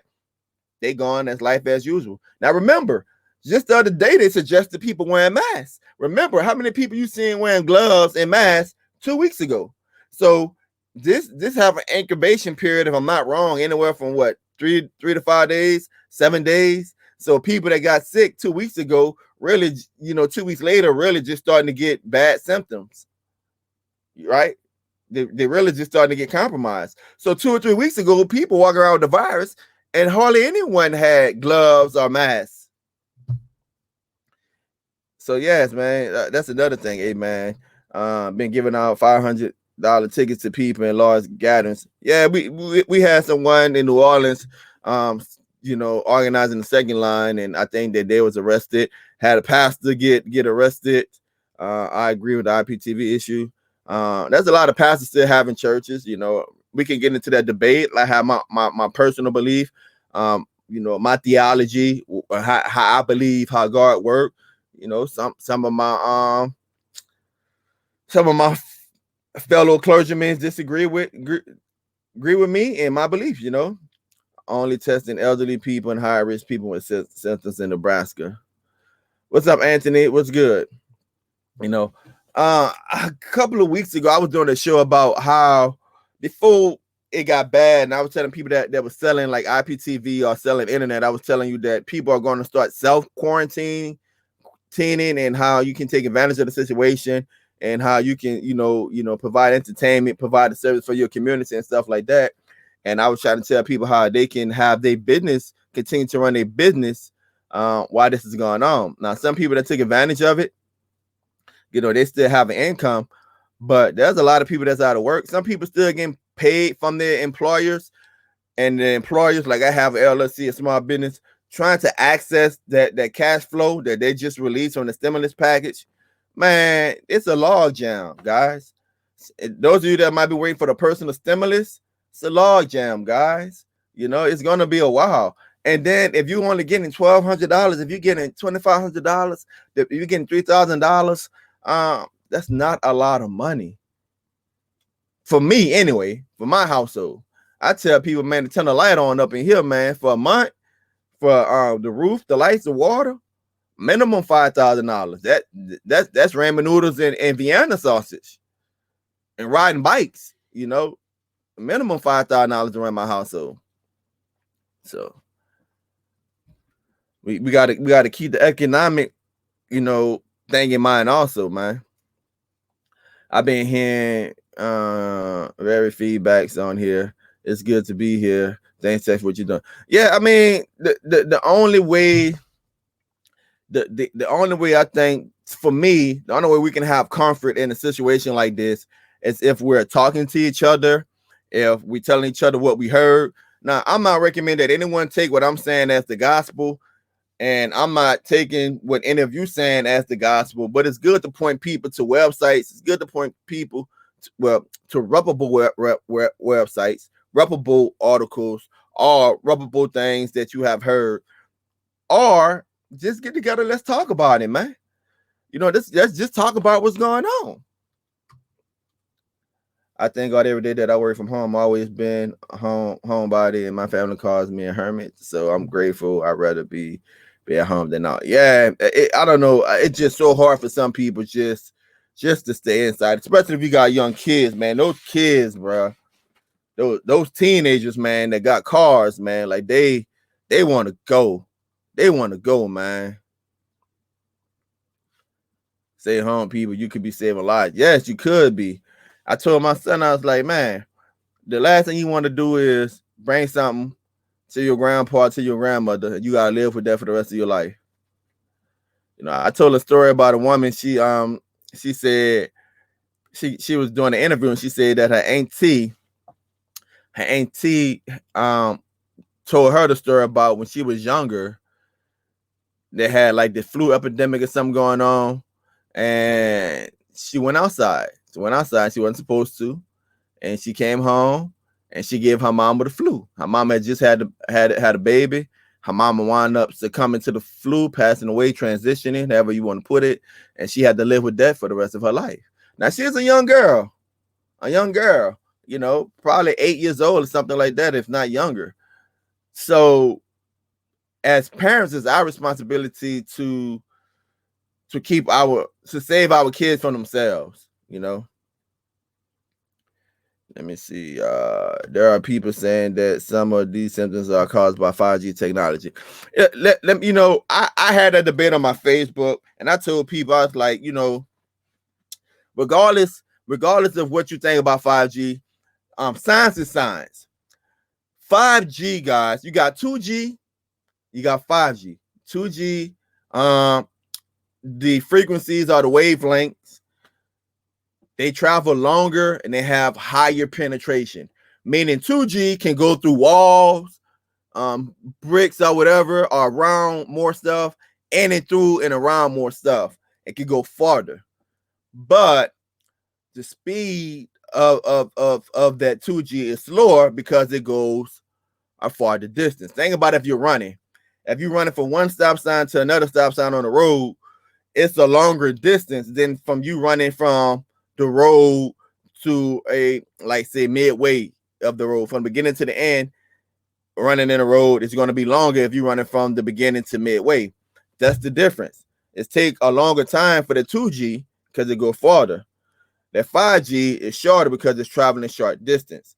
they gone as life as usual. Now remember, just the other day they suggested people wearing masks. Remember how many people you seen wearing gloves and masks 2 weeks ago? So this have an incubation period, if I'm not wrong, anywhere from what, 3 to 5 days, 7 days. So people that got sick 2 weeks ago, really, 2 weeks later, really just starting to get bad symptoms, right? They really just starting to get compromised. So 2 or 3 weeks ago, people walking around with the virus and hardly anyone had gloves or masks. So yes, man, that's another thing. Hey, man, been giving out $500 tickets to people in large gatherings. Yeah, we had someone in New Orleans, organizing the second line, and I think that they was arrested. Had a pastor get arrested. I agree with the IPTV issue. There's a lot of pastors still having churches. We can get into that debate. I have my personal belief, my theology, how I believe how God works. Some of my fellow clergymen disagree with me in my belief. Only testing elderly people and high risk people with symptoms in Nebraska. What's up, Anthony? What's good? A couple of weeks ago, I was doing a show about how before it got bad, and I was telling people that was selling like IPTV or selling internet, I was telling you that people are going to start self-quarantining and how you can take advantage of the situation and how you can, provide entertainment, provide a service for your community and stuff like that. And I was trying to tell people how they can have their business, continue to run their business while this is going on. Now, some people that take advantage of it, they still have an income, but there's a lot of people that's out of work. Some people still getting paid from their employers, and the employers, like I have an LLC, a small business, trying to access that cash flow that they just released from the stimulus package. Man, it's a log jam, guys. Those of you that might be waiting for the personal stimulus, it's a log jam, guys. It's gonna be a while. And then if you're only getting $1,200, if you're getting $2,500, if you're getting $3,000, that's not a lot of money. For me, anyway, for my household. I tell people, man, to turn the light on up in here, man, for a month, for the roof, the lights, the water, minimum $5,000. That's ramen noodles and Vienna sausage and riding bikes. Minimum $5,000 to run my household. So we gotta keep the economic, thing in mind also, man. I've been hearing very feedbacks on here. It's good to be here. Thanks for what you're doing. Yeah, I mean, the only way, the only way I think, for me, the only way we can have comfort in a situation like this is if we're talking to each other, if we're telling each other what we heard. Now, I'm not recommending that anyone take what I'm saying as the gospel, and I'm not taking what any of you saying as the gospel, but it's good to point people to websites. It's good to point people to reputable websites, reputable articles, or reputable things that you have heard, or just get together. Let's talk about it, man. Let's just talk about what's going on. I thank God every day that I work from home. I've always been a homebody, and my family calls me a hermit. So I'm grateful. I'd rather be at home than not. Yeah, I don't know. It's just so hard for some people just to stay inside, especially if you got young kids, man. Those kids, bro. Those teenagers, man, that got cars, man, like they want to go. They want to go, man. Stay home, people. You could be saving lives. Yes, you could be. I told my son, I was like, man, the last thing you want to do is bring something to your grandpa, to your grandmother. You gotta live with that for the rest of your life. I told a story about a woman. She said she was doing an interview, and she said that her auntie told her the story about when she was younger. They had like the flu epidemic or something going on, and she went outside. She wasn't supposed to, and she came home and she gave her mama the flu. Her mama had just had a baby. Her mama wound up succumbing to the flu, passing away, transitioning, however you want to put it, and she had to live with that for the rest of her life. Now she's a young girl, probably 8 years old or something like that, if not younger. So as parents, it's our responsibility to save our kids from themselves. Let me see. There are people saying that some of these symptoms are caused by 5G technology. I had a debate on my Facebook, and I told people, I was like, regardless of what you think about 5G, science is science. 5G, guys, you got 2G, you got 5G. 2G, the frequencies are the wavelengths. They travel longer and they have higher penetration, meaning 2G can go through walls, bricks or whatever, or around more stuff, and it through and around more stuff. It can go farther. But the speed of that 2G is slower because it goes a farther distance. Think about if you're running. If you're running from one stop sign to another stop sign on the road, it's a longer distance than from you running from the road to say midway of the road. From the beginning to the end, running in the road is going to be longer if you're running from the beginning to midway. That's the difference. It takes a longer time for the 2G because it goes farther. That 5G is shorter because it's traveling short distance.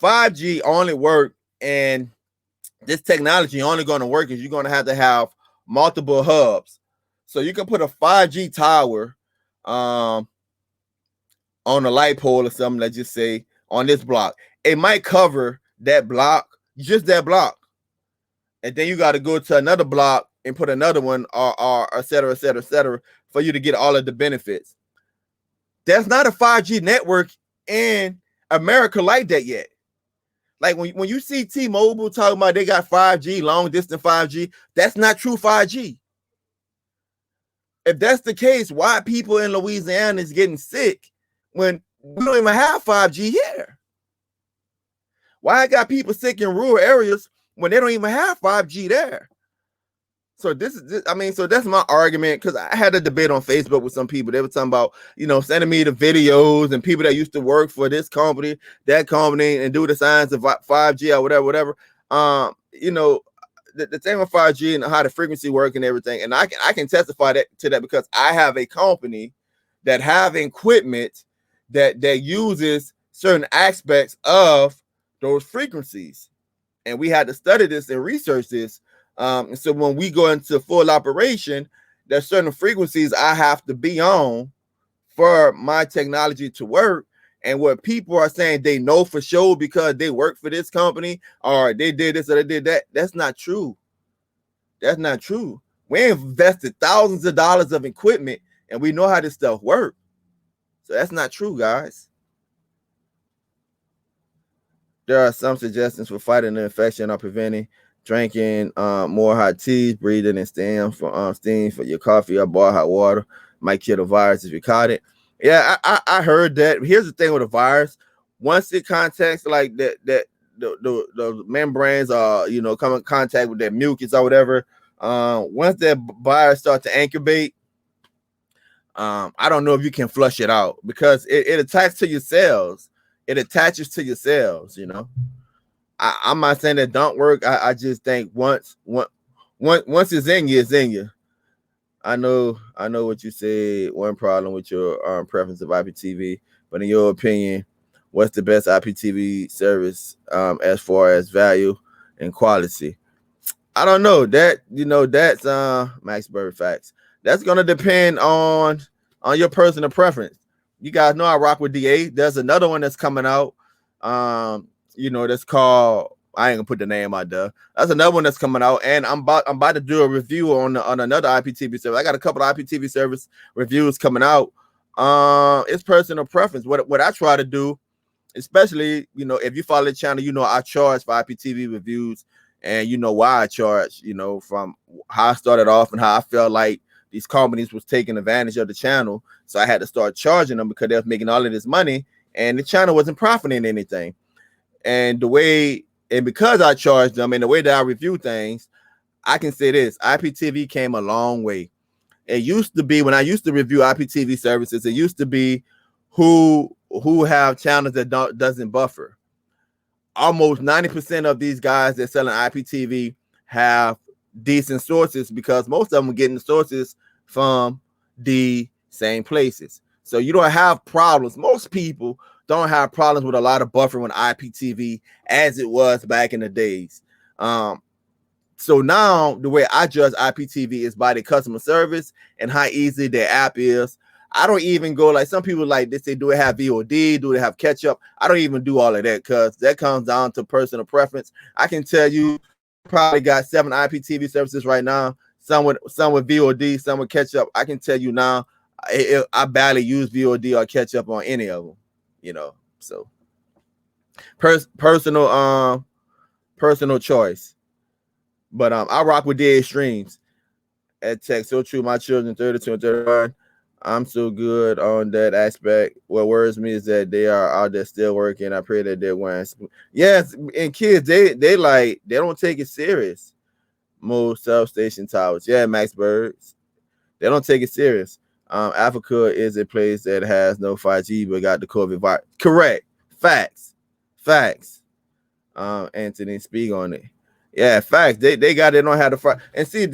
5G only work, and this technology only going to work is you're going to have multiple hubs. So you can put a 5G tower on a light pole or something, let's just say, on this block. It might cover that block, just that block. And then you got to go to another block and put another one, or et cetera, et cetera, et cetera, for you to get all of the benefits. There's not a 5G network in America like that yet. Like when you see T-Mobile talking about they got 5G, long distance 5G, that's not true 5G. If that's the case, why people in Louisiana is getting sick when we don't even have 5G here? Why I got people sick in rural areas when they don't even have 5G there? So so that's my argument, because I had a debate on Facebook with some people. They were talking about, sending me the videos and people that used to work for this company, that company, and do the science of 5G or whatever. The thing with 5G and how the frequency work and everything. And I can testify to that because I have a company that have equipment that uses certain aspects of those frequencies. And we had to study this and research this. And so when we go into full operation, there's certain frequencies I have to be on for my technology to work. And what people are saying they know for sure because they work for this company or they did this or they did that, that's not true. That's not true. We invested thousands of dollars of equipment and we know how this stuff works. So that's not true, guys. There are some suggestions for fighting the infection or preventing: drinking more hot teas, breathing and steam for your coffee or boil hot water might kill the virus if you caught it. Yeah, I heard that. Here's the thing with a virus: once it contacts like the membranes come in contact with that mucus or whatever, once that virus starts to incubate, I don't know if you can flush it out because it attacks to your cells. It attaches to your cells, I'm not saying that don't work. I just think once it's in you, it's in you. I know what you said. One problem with your preference of IPTV, but in your opinion, what's the best IPTV service as far as value and quality? I don't know. That's Max Bird Facts. That's gonna depend on your personal preference. You guys know I rock with DA. There's another one that's coming out. That's called, I ain't gonna put the name out there. That's another one that's coming out, and I'm about to do a review on another IPTV service. I got a couple of IPTV service reviews coming out. It's personal preference. What I try to do, especially if you follow the channel, I charge for IPTV reviews, and why I charge. From how I started off and how I felt like these companies was taking advantage of the channel, so I had to start charging them because they was making all of this money, and the channel wasn't profiting anything. And because I charged them and the way that I review things, I can say this: IPTV came a long way. It used to be, when I used to review IPTV services, it used to be who have channels that doesn't buffer. Almost 90% of these guys that selling IPTV have decent sources because most of them are getting the sources from the same places. So you don't have problems. Most people don't have problems with a lot of buffering with IPTV as it was back in the days. So now the way I judge IPTV is by the customer service and how easy their app is. I don't even go like some people like they say, do it have VOD? Do they have catch up? I don't even do all of that because that comes down to personal preference. I can tell you probably got 7 IPTV services right now, some with VOD, some with catch up. I can tell you now, I barely use VOD or catch up on any of them, so personal choice. But I rock with DA streams at tech. So true, my children 32 and 31. I'm so good on that aspect. What worries me is that they are out there still working. I pray that they're wearing. Yes, and kids, they don't take it serious. Most substation towers. Yeah, Max Birds. They don't take it serious. Africa is a place that has no 5G but got the COVID virus. Correct. Facts. Anthony, speak on it. Yeah, facts. They don't have the fight. And see,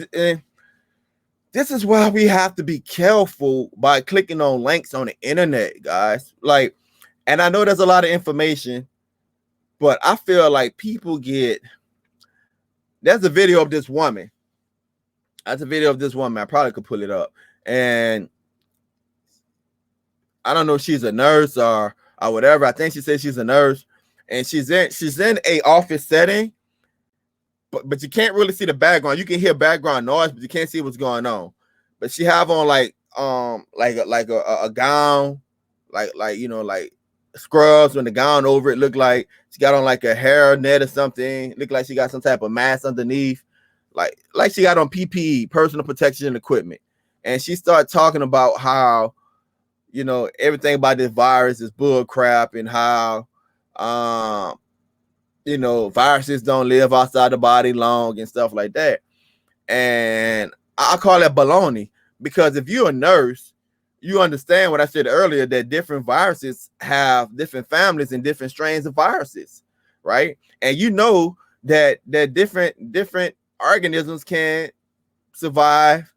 this is why we have to be careful by clicking on links on the internet, guys. Like, and I know there's a lot of information, but I feel like people get. There's a video of this woman. I probably could pull it up. And I don't know if she's a nurse or whatever. I think she said she's a nurse. and she's in a office setting, but you can't really see the background. You can hear background noise, but you can't see what's going on. But she have on like a gown, like you know, like scrubs when the gown over it looked like she got on like a hair net or something. Looked like she got some type of mask underneath, like she got on PPE, personal protection equipment. And she started talking about how, you know, everything about this virus is bull crap, and how you know, viruses don't live outside the body long and stuff like that. And I call that baloney, because if you're a nurse, you understand what I said earlier, that different viruses have different families and different strains of viruses, right? And you know that different organisms can survive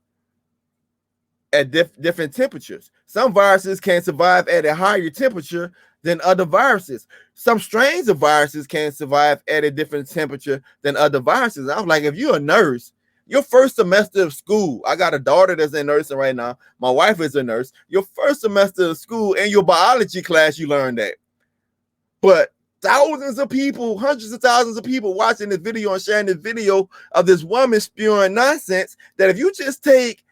at different temperatures. Some viruses can survive at a higher temperature than other viruses. Some strains of viruses can survive at a different temperature than other viruses. I'm like, if you're a nurse, your first semester of school, I got a daughter that's in nursing right now. My wife is a nurse. Your first semester of school in your biology class, you learned that. But thousands of people, hundreds of thousands of people watching this video and sharing this video of this woman spewing nonsense, that if you just take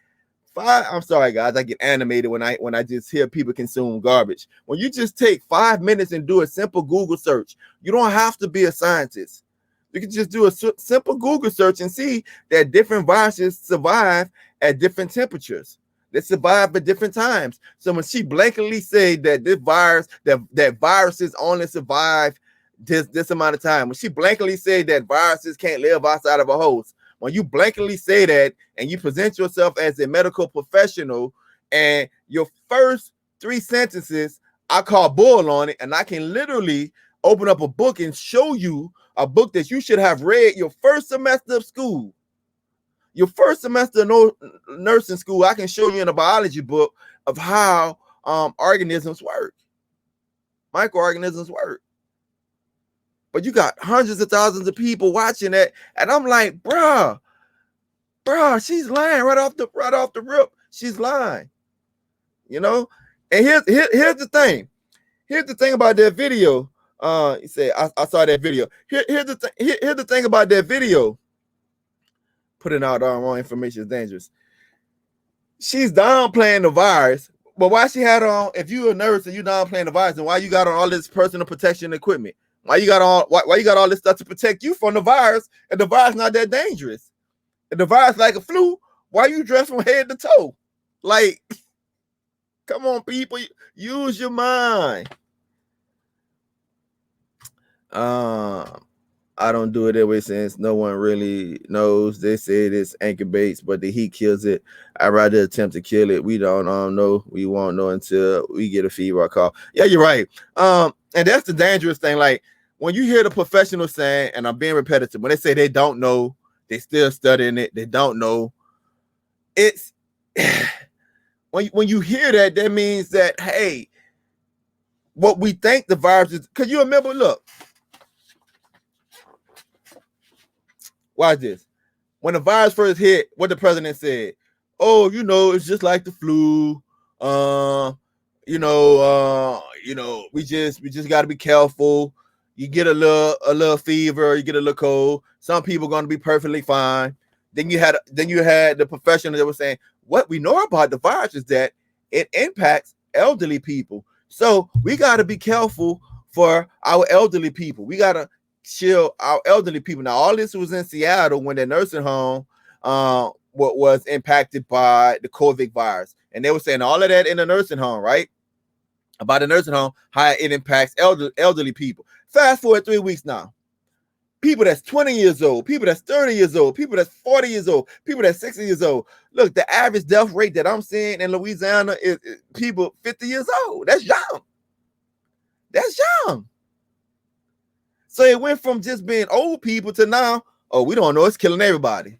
I'm sorry, guys, I get animated when I just hear people consume garbage. When you just take 5 minutes and do a simple Google search, you don't have to be a scientist. You can just do a simple Google search and see that different viruses survive at different temperatures. They survive at different times. So when she blankly say that this virus, that viruses only survive this amount of time, when she blankly say that viruses can't live outside of a host, when you blankly say that and you present yourself as a medical professional, and your first 3 sentences I call bull on it, and I can literally open up a book and show you a book that you should have read your first semester of school. Your first semester of nursing school, I can show you in a biology book of how organisms work, microorganisms work. But you got hundreds of thousands of people watching that, and I'm like, bruh, she's lying right off the rip. She's lying, you know. And here's the thing. Here's the thing about that video. You say I saw that video. Here's the thing about that video. Putting out wrong information is dangerous. She's downplaying the virus, but why she had on? If you're a nurse and you downplaying the virus, and why you got on all this personal protection equipment? Why you got all this stuff to protect you from the virus, and the virus not that dangerous? If the virus like a flu, why you dressed from head to toe? Like, come on, people, use your mind. I don't do it that way since no one really knows. They say it's anchor baits, but the heat kills it. I'd rather attempt to kill it. We don't know. We won't know until we get a feedback call. Yeah, you're right. And that's the dangerous thing. Like, when you hear the professionals saying, and I'm being repetitive, when they say they don't know, they still studying it, they don't know. It's when you hear that, that means that, hey, what we think the virus is, because you remember, look, watch this. When the virus first hit, what the president said, oh, you know, it's just like the flu. We just got to be careful. You get a little fever, you get a little cold. Some people are going to be perfectly fine. Then you had the professional that was saying, what we know about the virus is that it impacts elderly people. So we got to be careful for our elderly people. We got to shield our elderly people. Now, all this was in Seattle when the nursing home was impacted by the COVID virus. And they were saying all of that in the nursing home, right? About the nursing home, how it impacts elderly people. Fast forward 3 weeks now. People that's 20 years old, people that's 30 years old, people that's 40 years old, people that's 60 years old. Look, the average death rate that I'm seeing in Louisiana is people 50 years old. That's young. That's young. So it went from just being old people to now, oh, we don't know, it's killing everybody.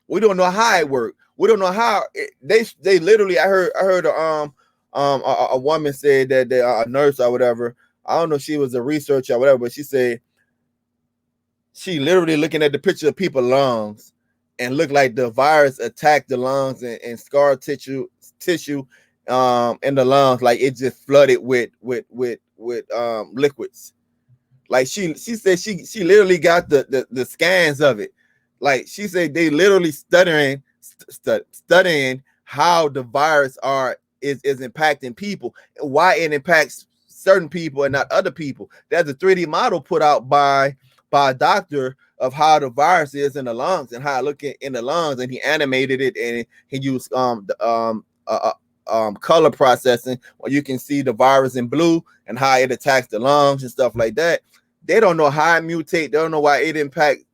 We don't know how it worked. We don't know how they literally. I heard a woman said that a nurse or whatever. I don't know if she was a researcher or whatever, but she said she literally looking at the picture of people's lungs and looked like the virus attacked the lungs and scar tissue in the lungs, like it just flooded with liquids. Like she said she literally got the scans of it. Like she said they literally studying how the virus is impacting people, why it impacts certain people and not other people. There's a 3D model put out by a doctor of how the virus is in the lungs and how it look in the lungs, and he animated it and he used color processing where you can see the virus in blue and how it attacks the lungs and stuff like that. They don't know how it mutate. They don't know why it impacts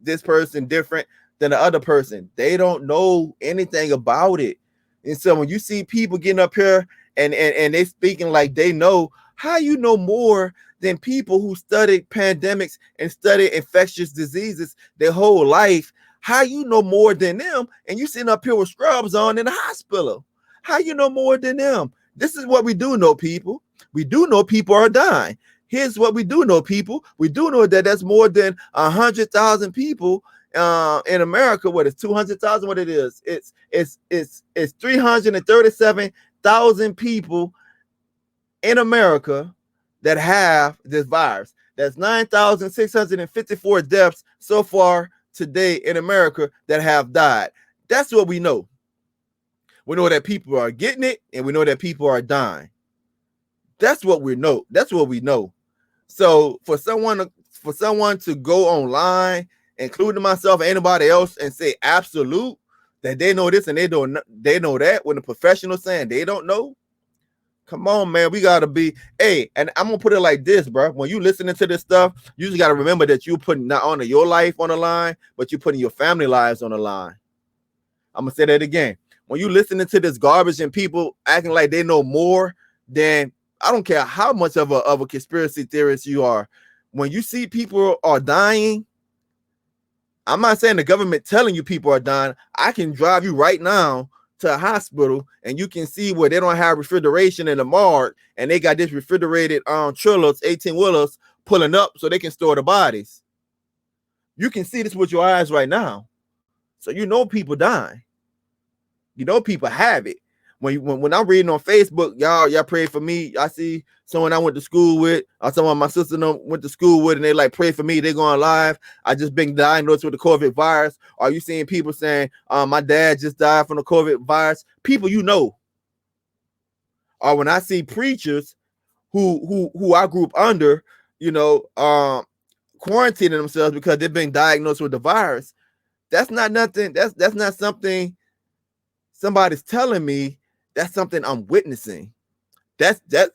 this person different than the other person. They don't know anything about it. And so when you see people getting up here and they speaking like they know, how you know more than people who studied pandemics and studied infectious diseases their whole life? How you know more than them? And you sitting up here with scrubs on in the hospital. How you know more than them? This is what we do know, people. We do know people are dying. Here's what we do know, people. We do know that that's more than 100,000 people in America. What is 200,000? What it is? It's 337,000 people in America that have this virus. That's 9,654 deaths so far today in America that have died. That's what we know. We know that people are getting it, and we know that people are dying. That's what we know. That's what we know. So for someone to go online, including myself and anybody else, and say absolute that they know this and they know that, when the professionals saying they don't know, come on, man, we gotta be. Hey, and I'm gonna put it like this, bro. When you listening to this stuff, you just gotta remember that you putting not only your life on the line, but you putting your family lives on the line. I'm gonna say that again. When you listening to this garbage and people acting like they know more, then I don't care how much of a conspiracy theorist you are. When you see people are dying, I'm not saying the government telling you people are dying. I can drive you right now to a hospital and you can see where they don't have refrigeration in the morgue and they got this refrigerated trailers, 18-wheelers pulling up so they can store the bodies. You can see this with your eyes right now. So you know people dying. You know people have it. When I'm reading on Facebook, y'all pray for me. I see someone I went to school with, or someone my sister went to school with, and they like pray for me. They're going live. I just been diagnosed with the COVID virus. Are you seeing people saying, my dad just died from the COVID virus? People you know. Or when I see preachers who I group under, quarantining themselves because they've been diagnosed with the virus. That's not nothing. That's not something somebody's telling me. That's something I'm witnessing. That's the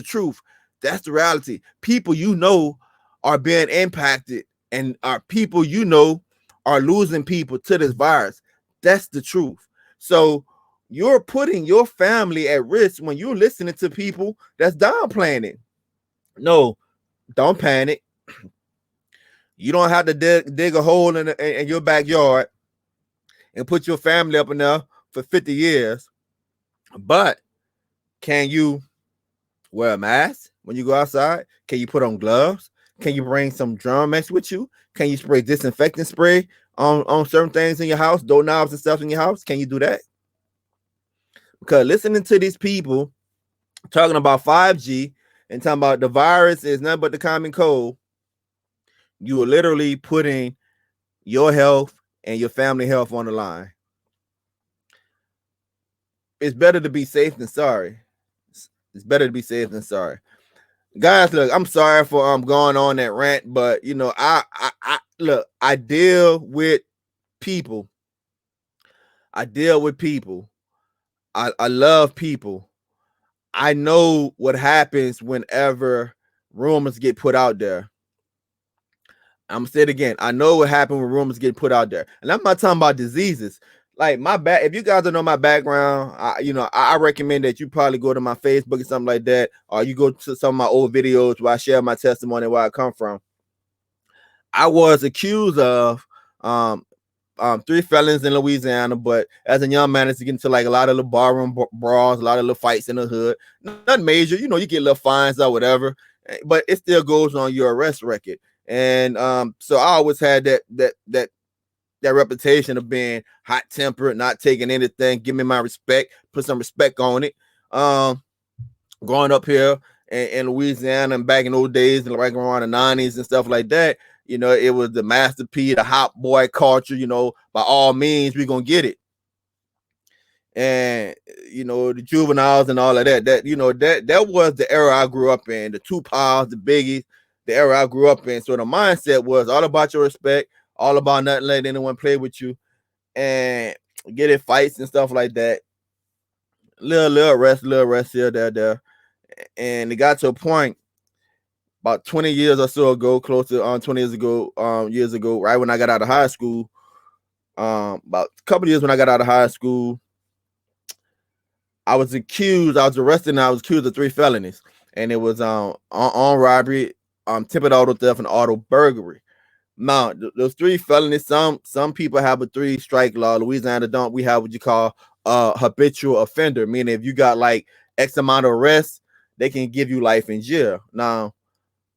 truth. That's the reality. People you know are being impacted, and our people you know are losing people to this virus. That's the truth. So you're putting your family at risk when you're listening to people that's downplaying it. No, don't panic. You don't have to dig a hole in your backyard and put your family up in there for 50 years. But can you wear a mask when you go outside? Can you put on gloves? Can you bring some drum mix with you? Can you spray disinfectant spray on certain things in your house, doorknobs and stuff in your house? Can you do that? Because listening to these people talking about 5G and talking about the virus is nothing but the common cold, you are literally putting your health and your family health on the line. It's better to be safe than sorry. It's better to be safe than sorry. Guys, look, I'm sorry for going on that rant, but I deal with people. I deal with people. I love people. I know what happens whenever rumors get put out there. I'm gonna say it again. I know what happened when rumors get put out there, and I'm not talking about diseases. Like if you guys don't know my background, I recommend that you probably go to my Facebook or something like that, or you go to some of my old videos where I share my testimony where I come from. I was accused of 3 felons in Louisiana, but as a young man, it's getting to like a lot of little barroom brawls, a lot of little fights in the hood. Not major, you get little fines or whatever, but it still goes on your arrest record. And so I always had that reputation of being hot-tempered, not taking anything, give me my respect, put some respect on it. Growing up here in Louisiana and back in those days, and like around the 90s and stuff like that. It was the Master P, the hot boy culture. By all means, we're gonna get it. And the juveniles and all of that. That was the era I grew up in. The Tupacs, the Biggies, the era I grew up in. So the mindset was all about your respect, all about not letting anyone play with you, and get in fights and stuff like that. Little arrest here, there. And it got to a point about 20 years or so ago, close to 20 years ago, right when I got out of high school. About a couple of years when I got out of high school, I was arrested, and I was accused of 3 felonies. And it was on robbery, attempted auto theft, and auto burglary. Now, those 3 felonies, some people have a 3-strike law. Louisiana don't. We have what you call habitual offender, meaning if you got like X amount of arrests, they can give you life in jail. Now,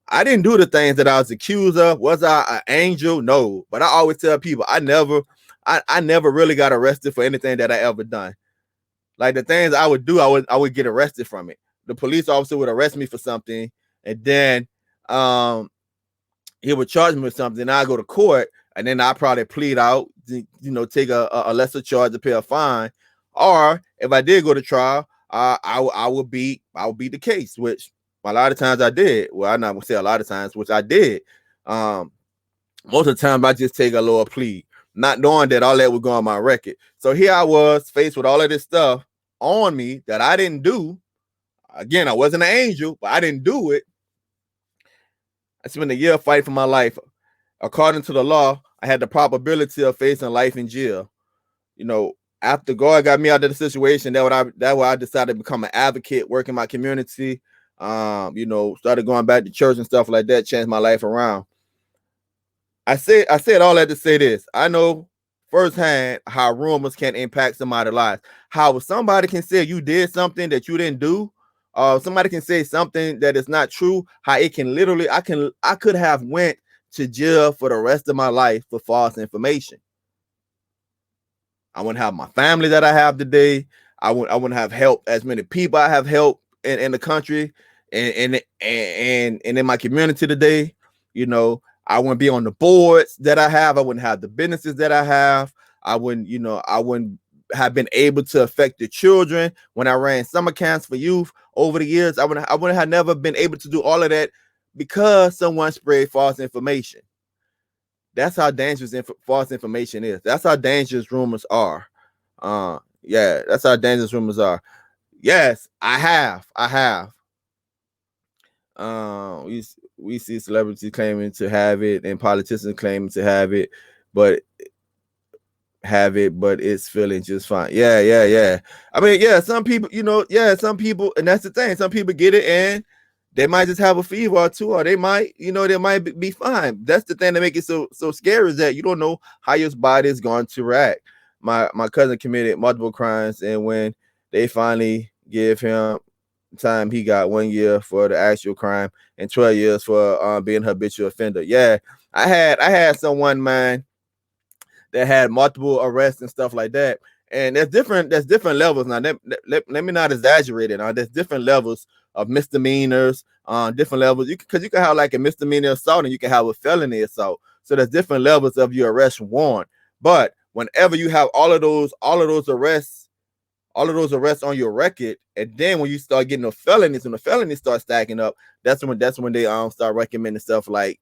I didn't do the things that I was accused of. Was I an angel? No. But I always tell people I never really got arrested for anything that I ever done. Like the things I would do, I would get arrested from it. The police officer would arrest me for something, and then he would charge me with something. I go to court, and then I probably plead out, take a lesser charge to pay a fine. Or if I did go to trial, I would beat the case, which a lot of times I did. Well, I'm not gonna say a lot of times, which I did. Most of the time I just take a lower plea, not knowing that all that would go on my record. So here I was faced with all of this stuff on me that I didn't do. Again, I wasn't an angel, but I didn't do it. I spent a year fighting for my life. According to the law, I had the probability of facing life in jail. After God got me out of the situation, that's why I decided to become an advocate, work in my community. Started going back to church and stuff like that, changed my life around. I said all that to say this. I know firsthand how rumors can impact somebody's life. How somebody can say you did something that you didn't do. Somebody can say something that is not true. How it can literally, I could have went to jail for the rest of my life for false information. I wouldn't have my family that I have today. I wouldn't have helped as many people I have helped in the country and in my community today. I wouldn't be on the boards that I have. I wouldn't have the businesses that I have. I wouldn't have been able to affect the children when I ran summer camps for youth over the years. I wouldn't have never been able to do all of that because someone spread false information. That's how dangerous false information is. That's how dangerous rumors are. That's how dangerous rumors are. Yes, I have. We see celebrities claiming to have it and politicians claiming to have it, but it's feeling just fine. Yeah. I mean, some people, some people, and that's the thing. Some people get it and they might just have a fever or two, or they might be fine. That's the thing that makes it so scary, is that you don't know how your body is going to react. My cousin committed multiple crimes, and when they finally give him time, he got 1 year for the actual crime and 12 years for being an habitual offender. Yeah, I had someone, man, that had multiple arrests and stuff like that. And there's different levels. Now, let me not exaggerate it. There's different levels of misdemeanors, different levels. Because you can have like a misdemeanor assault and you can have a felony assault. So there's different levels of your arrest warrant. But whenever you have all of those arrests on your record, and then when you start getting the felonies, when the felonies start stacking up, that's when they start recommending stuff like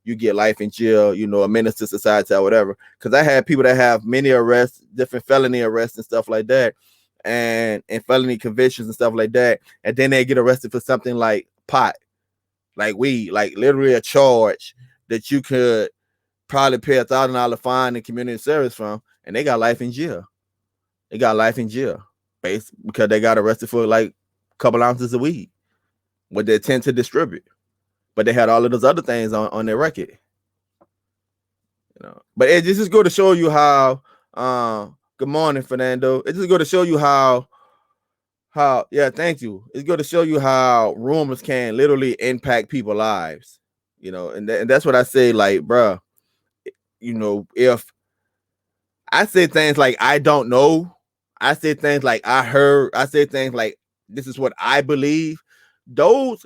you get life in jail, a menace to society or whatever. Because I had people that have many arrests, different felony arrests and stuff like that, and felony convictions and stuff like that, and then they get arrested for something like pot, like weed, like literally a charge that you could probably pay $1,000 fine and community service from, and they got life in jail. They got life in jail based because they got arrested for like a couple ounces of weed with the intent to distribute. But they had all of those other things on their record. But it just go to show you how good morning, Fernando. It just go to show you how thank you. It's going to show you how rumors can literally impact people's lives. And that's what I say, like, bruh, if I say things like I don't know, I say things like I heard, I say things like this is what I believe, those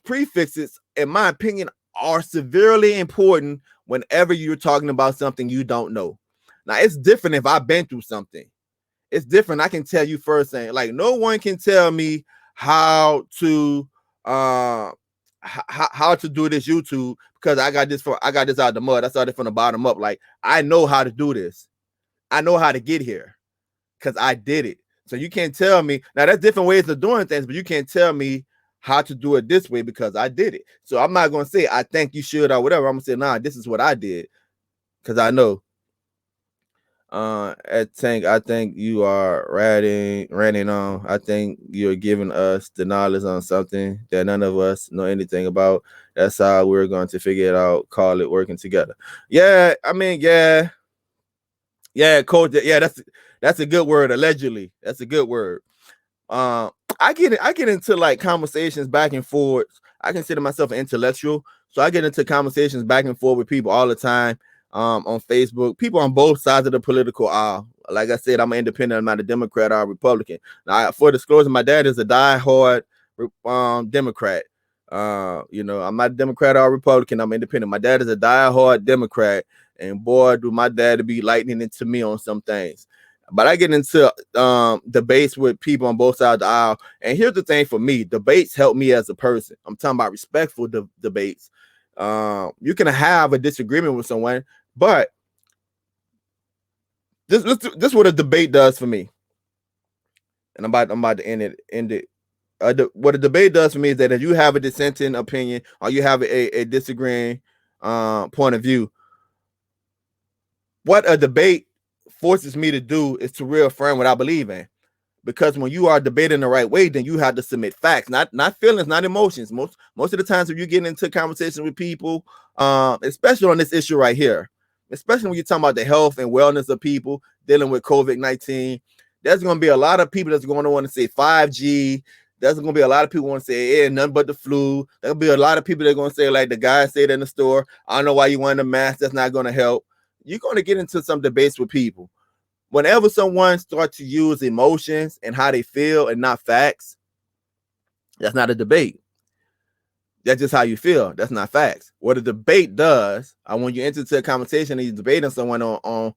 prefixes, in my opinion, are severely important whenever you're talking about something you don't know. Now, it's different if I've been through something. It's different. I can tell you first thing. Like, no one can tell me how to how to do this YouTube, because I got this out of the mud. I started from the bottom up. Like, I know how to do this. I know how to get here because I did it. So you can't tell me. Now, there's different ways of doing things, but you can't tell me how to do it this way because I did it. So I'm not going to say I think you should or whatever. I'm going to say, nah, this is what I did because I know. I think you are ranting on. I think you're giving us the knowledge on something that none of us know anything about. That's how we're going to figure it out. Call it working together. Yeah, I mean, yeah, coach. Yeah, that's a good word. Allegedly, that's a good word. I get into like conversations back and forth. I consider myself an intellectual, so I get into conversations back and forth with people all the time. On Facebook, people on both sides of the political aisle. Like I said, I'm an independent. I'm not a Democrat or a Republican. Now, for disclosure, my dad is a diehard Democrat. I'm not a Democrat or a Republican. I'm independent. My dad is a diehard Democrat, and boy, do my dad be lightning into me on some things. But I get into debates with people on both sides of the aisle. And here's the thing for me: debates help me as a person. I'm talking about respectful debates. You can have a disagreement with someone, but this is what a debate does for me. And I'm about to end it. What a debate does for me is that if you have a dissenting opinion or you have a disagreeing point of view, what a debate forces me to do is to reaffirm what I believe in. Because when you are debating the right way, then you have to submit facts, not feelings, not emotions. Most of the times when you get into conversation with people, especially on this issue right here, especially when you're talking about the health and wellness of people dealing with COVID-19, there's going to be a lot of people that's going to want to say 5G. There's going to be a lot of people want to say, nothing but the flu. There'll be a lot of people that are going to say, like the guy said in the store, I don't know why you want a mask. That's not going to help. You're going to get into some debates with people. Whenever someone starts to use emotions and how they feel and not facts, that's not a debate. That's just how you feel. That's not facts. What a debate does, when you enter into a conversation and you're debating someone on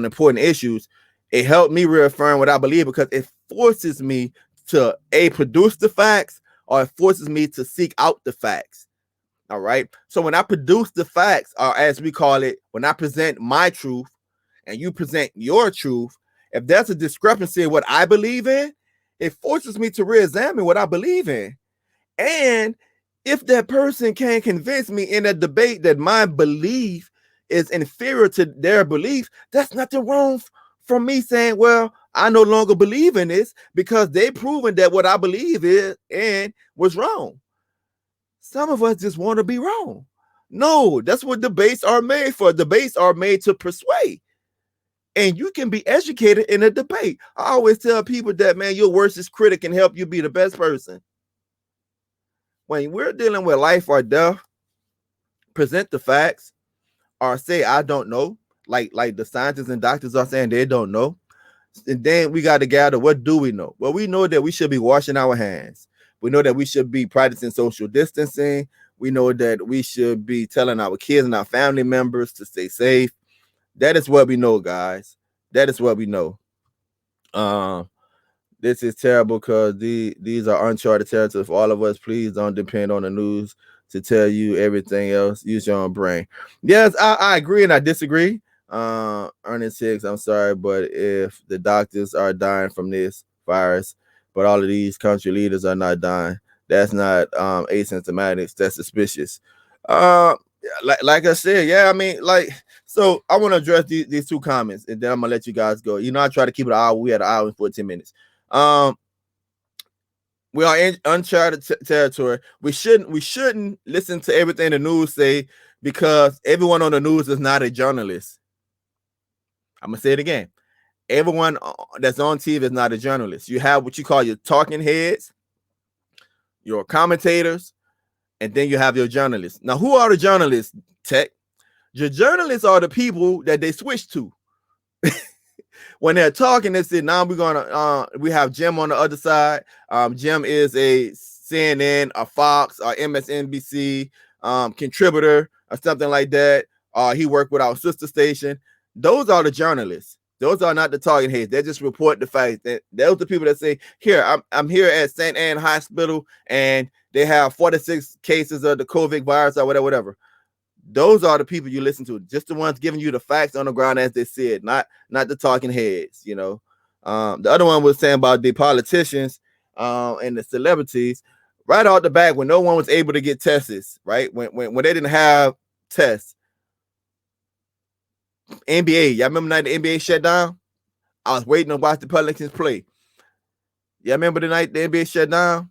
important issues, it helped me reaffirm what I believe because it forces me to produce the facts, or it forces me to seek out the facts. All right. So when I produce the facts, or as we call it, when I present my truth, and you present your truth, if there's a discrepancy in what I believe in, it forces me to re-examine what I believe in. And if that person can convince me in a debate that my belief is inferior to their belief, that's nothing wrong from me saying, well, I no longer believe in this because they've proven that what I believe is and was wrong. Some of us just want to be wrong. No, that's what debates are made for. Debates are made to persuade. And you can be educated in a debate. I always tell people that, man, your worst critic can help you be the best person. When we're dealing with life or death, present the facts or say, I don't know. Like the scientists and doctors are saying they don't know. And then we got to gather, what do we know? Well, we know that we should be washing our hands. We know that we should be practicing social distancing. We know that we should be telling our kids and our family members to stay safe. That is what we know, guys. That is what we know. This is terrible because these are uncharted territory for all of us. Please don't depend on the news to tell you everything else. Use your own brain. Yes, I agree and I disagree. Ernest Hicks, I'm sorry, but if the doctors are dying from this virus, but all of these country leaders are not dying, that's not asymptomatic. That's suspicious. Like I said, yeah, I mean, so I want to address these two comments, and then I'm gonna let you guys go. I try to keep it an hour. We had an hour and 14 minutes. We are in uncharted territory. We shouldn't listen to everything the news say because everyone on the news is not a journalist. I'm gonna say it again. Everyone that's on TV is not a journalist. You have what you call your talking heads, your commentators, and then you have your journalists. Now, who are the journalists, Tech? Your journalists are the people that they switch to. When they're talking, they say, now we're gonna we have Jim on the other side. Jim is a CNN or Fox or MSNBC contributor or something like that. He worked with our sister station. Those are the journalists. Those are not the talking heads. They just report the facts. Those are the people that say, here, I'm here at St. Anne Hospital, and they have 46 cases of the COVID virus or whatever. Those are the people you listen to. Just the ones giving you the facts on the ground as they see it, not the talking heads, you know. The other one was saying about the politicians and the celebrities. Right off the back, when no one was able to get tests, right? When they didn't have tests, NBA, y'all remember the night the NBA shut down? I was waiting to watch the Pelicans play. Y'all remember the night the NBA shut down?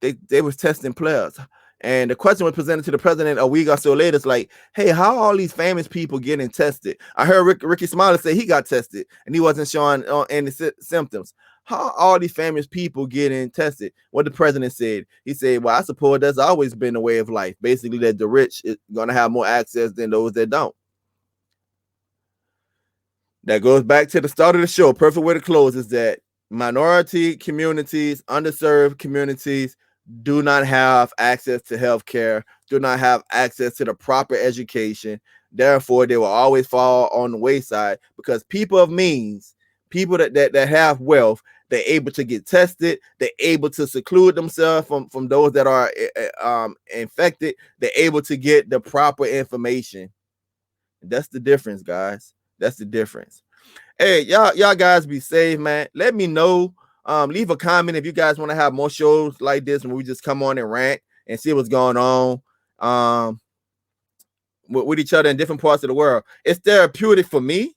They was testing players. And the question was presented to the president a week or so later. It's like, hey, how are all these famous people getting tested? I heard Ricky Smiley say he got tested and he wasn't showing any symptoms. How are all these famous people getting tested? What the president said, he said, well, I suppose that's always been the way of life. Basically, that the rich is going to have more access than those that don't. That goes back to the start of the show. Perfect way to close is that minority communities, underserved communities do not have access to health care, do not have access to the proper education. Therefore, they will always fall on the wayside because people of means, people that have wealth, they're able to get tested, they're able to seclude themselves from those that are infected, they're able to get the proper information. That's the difference, guys. That's the difference. Hey, y'all guys be safe, man. Let me know. Leave a comment if you guys want to have more shows like this where we just come on and rant and see what's going on with each other in different parts of the world. It's therapeutic for me.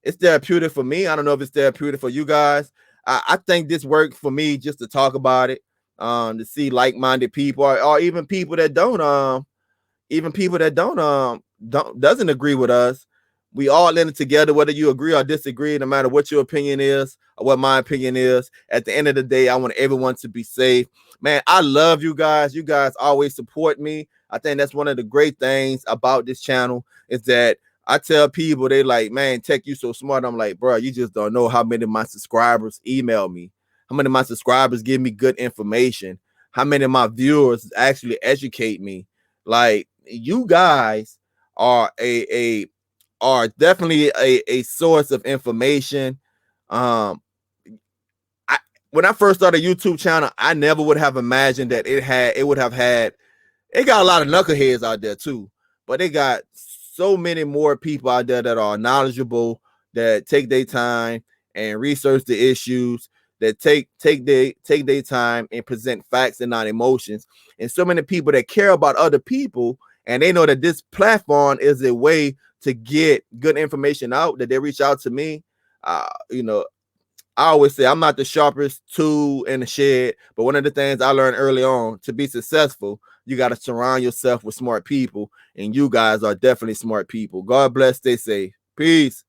It's therapeutic for me. I don't know if it's therapeutic for you guys. I think this worked for me just to talk about it, to see like-minded people or even people that doesn't agree with us. We all in it together, whether you agree or disagree, no matter what your opinion is or what my opinion is. At the end of the day, I want everyone to be safe. Man, I love you guys. You guys always support me. I think that's one of the great things about this channel is that I tell people, they like, man, Tech, you so smart. I'm like, bro, you just don't know how many of my subscribers email me, how many of my subscribers give me good information, how many of my viewers actually educate me. Like, you guys are definitely a source of information. When I first started a YouTube channel, I never would have imagined that it got a lot of knuckleheads out there too, but it got so many more people out there that are knowledgeable, that take their time and research the issues, that take their time and present facts and not emotions, and so many people that care about other people, and they know that this platform is a way to get good information out, that they reach out to me. You know, I always say I'm not the sharpest tool in the shed, but one of the things I learned early on, to be successful, you got to surround yourself with smart people, and you guys are definitely smart people. God bless. Stay safe. Peace.